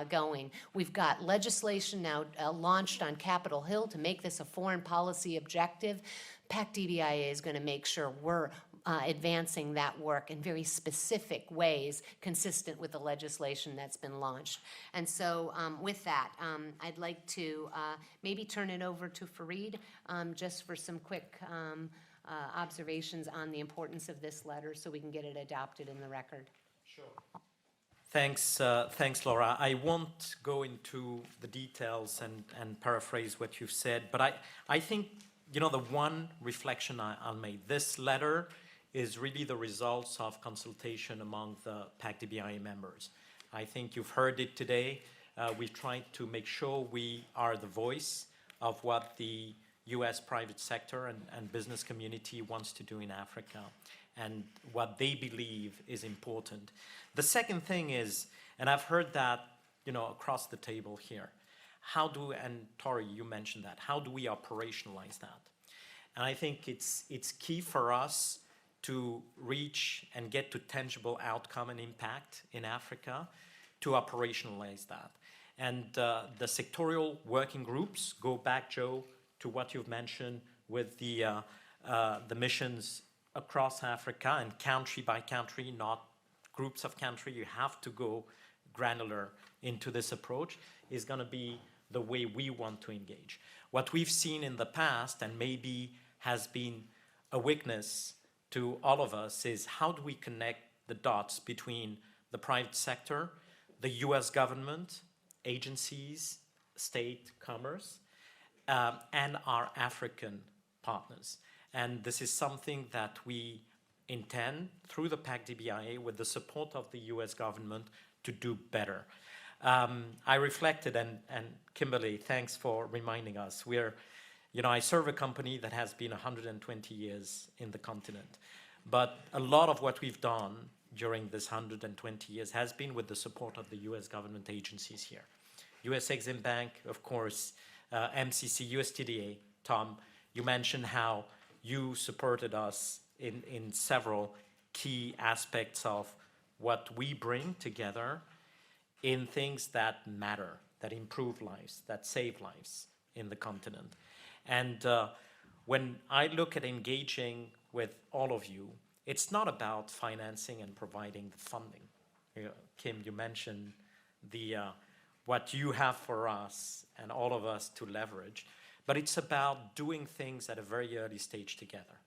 going. We've got legislation now launched on Capitol Hill to make this a foreign policy objective. PAC Dbia is going to make sure we're advancing that work in very specific ways consistent with the legislation that's been launched. And so with that, I'd like to maybe turn it over to Fareed just for some quick observations on the importance of this letter so we can get it adopted in the record. Sure. Thanks, Laura. I won't go into the details and paraphrase what you've said, but I think, the one reflection I'll make, this letter is really the results of consultation among the PAC Dbia members. I think you've heard it today. We've tried to make sure we are the voice of what the U.S. private sector and business community wants to do in Africa and what they believe is important. The second thing is, and I've heard that, across the table here, and Tory, you mentioned that, how do we operationalize that? And I think it's key for us to reach and get to tangible outcome and impact in Africa to operationalize that. And the sectorial working groups go back, Joe, to what you've mentioned with the missions across Africa and country by country, not groups of country. You have to go granular into this approach, is going to be the way we want to engage. What we've seen in the past, and maybe has been a weakness to all of us, is how do we connect the dots between the private sector, the US government, agencies, state, commerce, and our African partners. And this is something that we intend, through the PAC Dbia, with the support of the US government, to do better. I reflected, and Kimberly, thanks for reminding us, I serve a company that has been 120 years in the continent. But a lot of what we've done during this 120 years has been with the support of the US government agencies here. US Exim Bank, of course, MCC, USTDA. Tom, you mentioned how you supported us in several key aspects of what we bring together in things that matter, that improve lives, that save lives in the continent. And when I look at engaging with all of you, it's not about financing and providing the funding. Kim, you mentioned what you have for us and all of us to leverage, but it's about doing things at a very early stage together.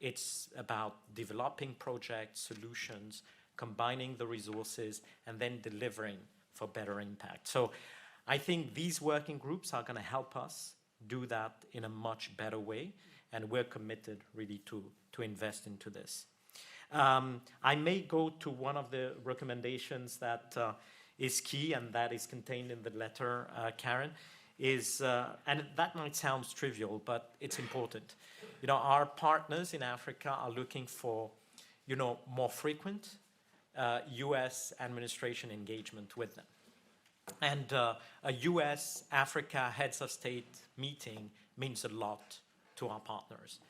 It's about developing projects, solutions, combining the resources, and then delivering for better impact. So I think these working groups are going to help us do that in a much better way, and we're committed really to invest into this. I may go to one of the recommendations that is key, and that is contained in the letter, Karen, and that might sound trivial, but it's important. Our partners in Africa are looking for, more frequent U.S. administration engagement with them. And a U.S.-Africa heads of state meeting means a lot to our partners.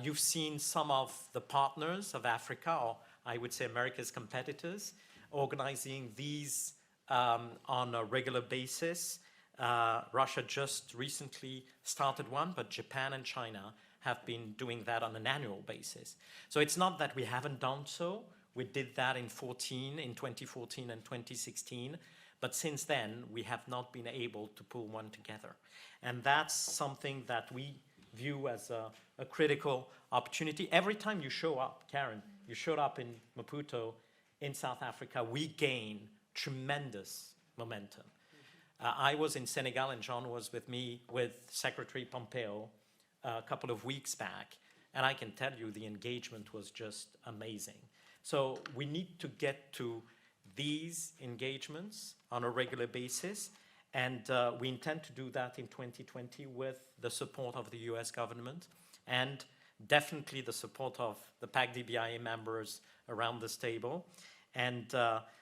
You've seen some of the partners of Africa, or I would say America's competitors, organizing these on a regular basis. Russia just recently started one, but Japan and China have been doing that on an annual basis. So it's not that we haven't done so. We did that in 2014 and 2016. But since then, we have not been able to pull one together. And that's something that we view as a critical opportunity. Every time you show up, Karen, you showed up in Maputo in South Africa, we gain tremendous momentum. I was in Senegal, and John was with me with Secretary Pompeo a couple of weeks back, and I can tell you the engagement was just amazing. So we need to get to these engagements on a regular basis, and we intend to do that in 2020 with the support of the US government and definitely the support of the PAC-DBIA members around this table, and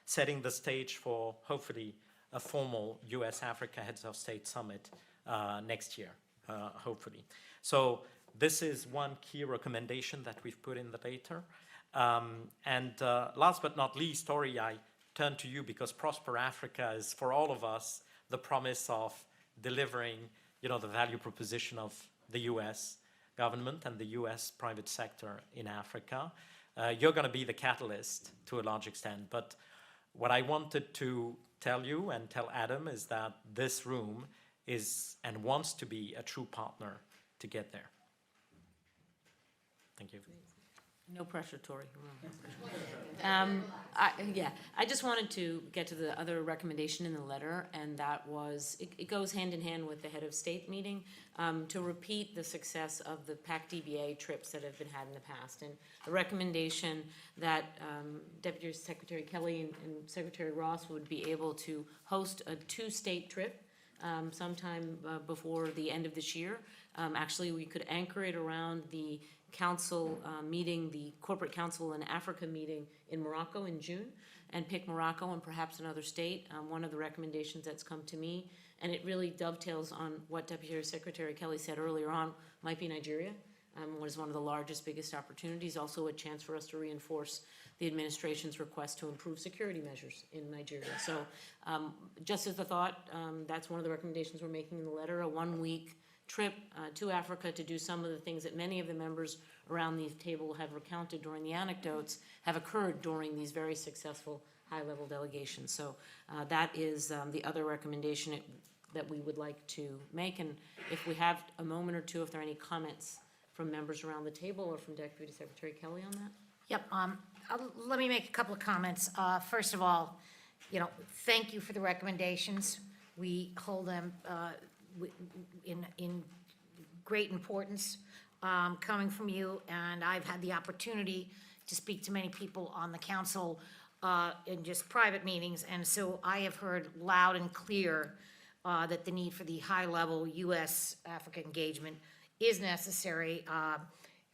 setting the stage for hopefully a formal US-Africa Heads of State Summit next year, hopefully. So this is one key recommendation that we've put in the letter. And last but not least, Tory, I turn to you because Prosper Africa is, for all of us, the promise of delivering, the value proposition of the US government and the US private sector in Africa. You're going to be the catalyst to a large extent. But what I wanted to tell you and tell Adam is that this room is and wants to be a true partner to get there. Thank you. No pressure, Tory. I just wanted to get to the other recommendation in the letter, and that was, it goes hand in hand with the head of state meeting, to repeat the success of the PAC-DBA trips that have been had in the past. And the recommendation that Deputy Secretary Kelly and Secretary Ross would be able to host a 2-state trip sometime before the end of this year. Actually, we could anchor it around the council meeting, the Corporate Council in Africa meeting in Morocco in June, and pick Morocco and perhaps another state. One of the recommendations that's come to me, and it really dovetails on what Deputy Secretary Kelly said earlier on, might be Nigeria. Was one of the largest, biggest opportunities, also a chance for us to reinforce the administration's request to improve security measures in Nigeria. So just as a thought, that's one of the recommendations we're making in the letter, a 1-week trip to Africa to do some of the things that many of the members around the table have recounted during the anecdotes have occurred during these very successful high-level delegations. So that is the other recommendation that we would like to make. And if we have a moment or two, if there are any comments from members around the table or from Deputy Secretary Kelly on that? Yep, let me make a couple of comments. First of all, thank you for the recommendations. We hold them in great importance coming from you, and I've had the opportunity to speak to many people on the council in just private meetings, and so I have heard loud and clear that the need for the high-level U.S.-Africa engagement is necessary.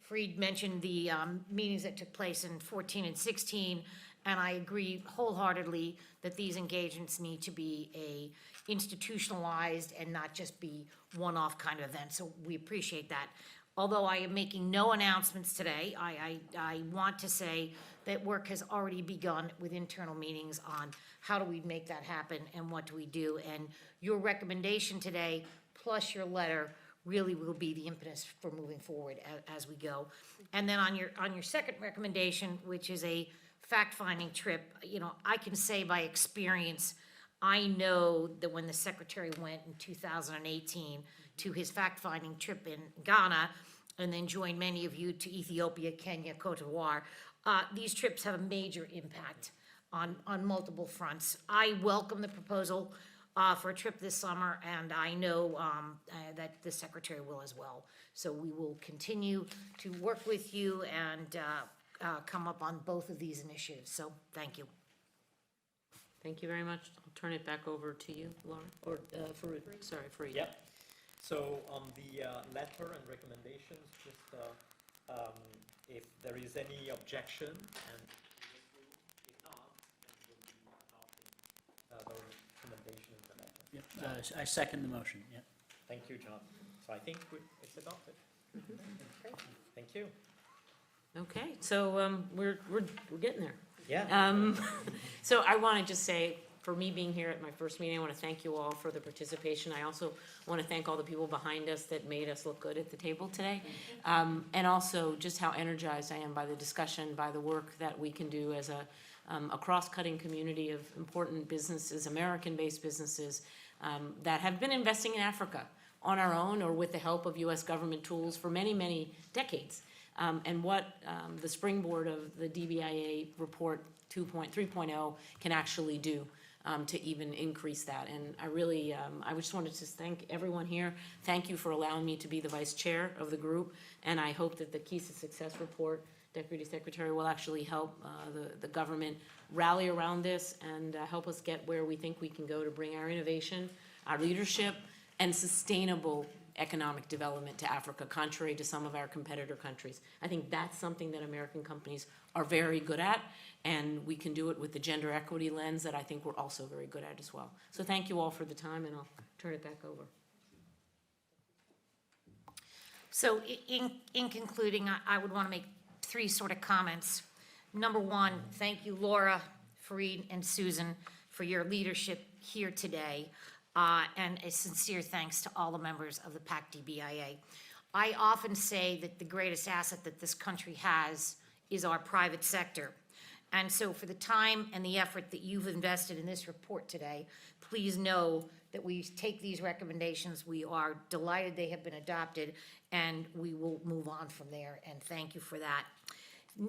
Fried mentioned the meetings that took place in 14 and 16, and I agree wholeheartedly that these engagements need to be institutionalized and not just be one-off kind of events, so we appreciate that. Although I am making no announcements today, I want to say that work has already begun with internal meetings on how do we make that happen and what do we do, and your recommendation today, plus your letter, really will be the impetus for moving forward as we go. And then on your second recommendation, which is a fact-finding trip, I can say by experience, I know that when the secretary went in 2018 to his fact-finding trip in Ghana, and then joined many of you to Ethiopia, Kenya, Cote d'Ivoire, these trips have a major impact on multiple fronts. I welcome the proposal for a trip this summer, and I know that the secretary will as well. So we will continue to work with you and come up on both of these initiatives. So thank you. Thank you very much. I'll turn it back over to you, Laura, or Farouk. Sorry, Farouk. Yep. So on the letter and recommendations, just if there is any objection, and if not, then we'll be adopting the recommendation in the letter. Yep. I second the motion, yeah. Thank you, John. So I think it's adopted. Thank you. Okay, so we're getting there. Yeah. So I want to just say, for me being here at my first meeting, I want to thank you all for the participation. I also want to thank all the people behind us that made us look good at the table today. And also just how energized I am by the discussion, by the work that we can do as a cross-cutting community of important businesses, American-based businesses, that have been investing in Africa on our own or with the help of U.S. government tools for many, many decades. And what the springboard of the Dbia report 3.0 can actually do to even increase that. And I really, I just wanted to thank everyone here. Thank you for allowing me to be the vice chair of the group. And I hope that the Keys to Success report, Deputy Secretary, will actually help the government rally around this and help us get where we think we can go to bring our innovation, our leadership, and sustainable economic development to Africa, contrary to some of our competitor countries. I think that's something that American companies are very good at, and we can do it with the gender equity lens that I think we're also very good at as well. So thank you all for the time, and I'll turn it back over. So in concluding, I would want to make three sort of comments. Number one, thank you, Laura, Fareed, and Susan, for your leadership here today. And a sincere thanks to all the members of the PAC-DBIA. I often say that the greatest asset that this country has is our private sector. And so for the time and the effort that you've invested in this report today, please know that we take these recommendations. We are delighted they have been adopted, and we will move on from there, and thank you for that.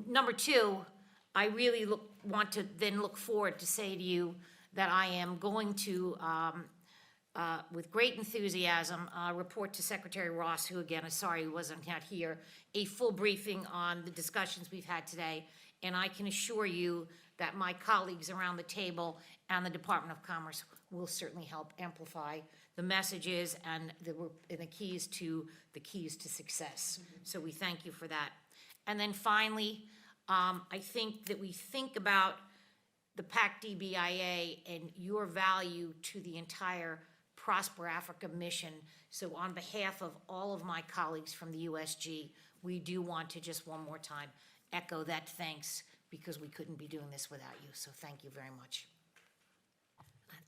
Number two, I really want to then look forward to say to you that I am going to, with great enthusiasm, report to Secretary Ross, who again is sorry he wasn't not here, a full briefing on the discussions we've had today. And I can assure you that my colleagues around the table and the Department of Commerce will certainly help amplify the messages and the keys to success. So we thank you for that. And then finally, I think that we think about the PAC-DBIA and your value to the entire Prosper Africa mission. So on behalf of all of my colleagues from the USG, we do want to just one more time echo that thanks, because we couldn't be doing this without you. So thank you very much.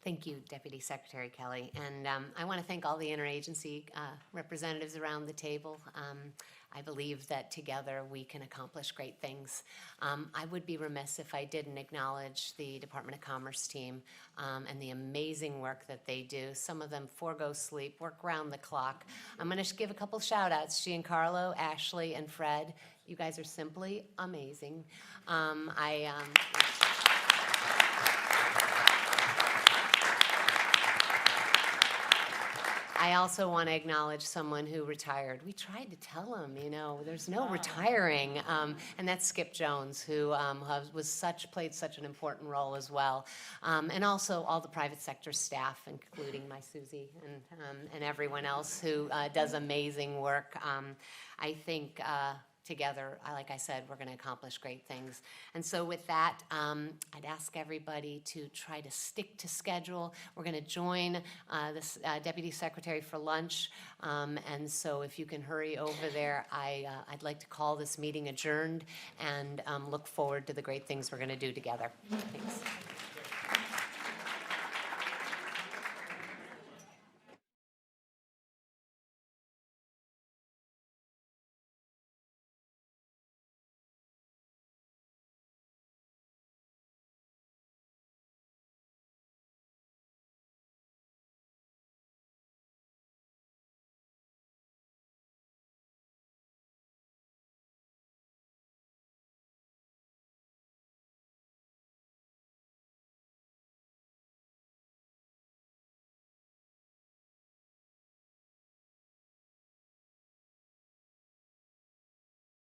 Thank you, Deputy Secretary Kelly. And I want to thank all the interagency representatives around the table. I believe that together we can accomplish great things. I would be remiss if I didn't acknowledge the Department of Commerce team and the amazing work that they do. Some of them forego sleep, work round the clock. I'm going to give a couple shout outs, Giancarlo, Ashley, and Fred. You guys are simply amazing. I also want to acknowledge someone who retired. We tried to tell him, there's no retiring, and that's Skip Jones, who played such an important role as well, and also all the private sector staff, including my Susie and everyone else who does amazing work. I think together, like I said, we're going to accomplish great things. And so with that, I'd ask everybody to try to stick to schedule. We're going to join this Deputy Secretary for lunch. And so if you can hurry over there, I'd like to call this meeting adjourned and look forward to the great things we're going to do together. Thanks.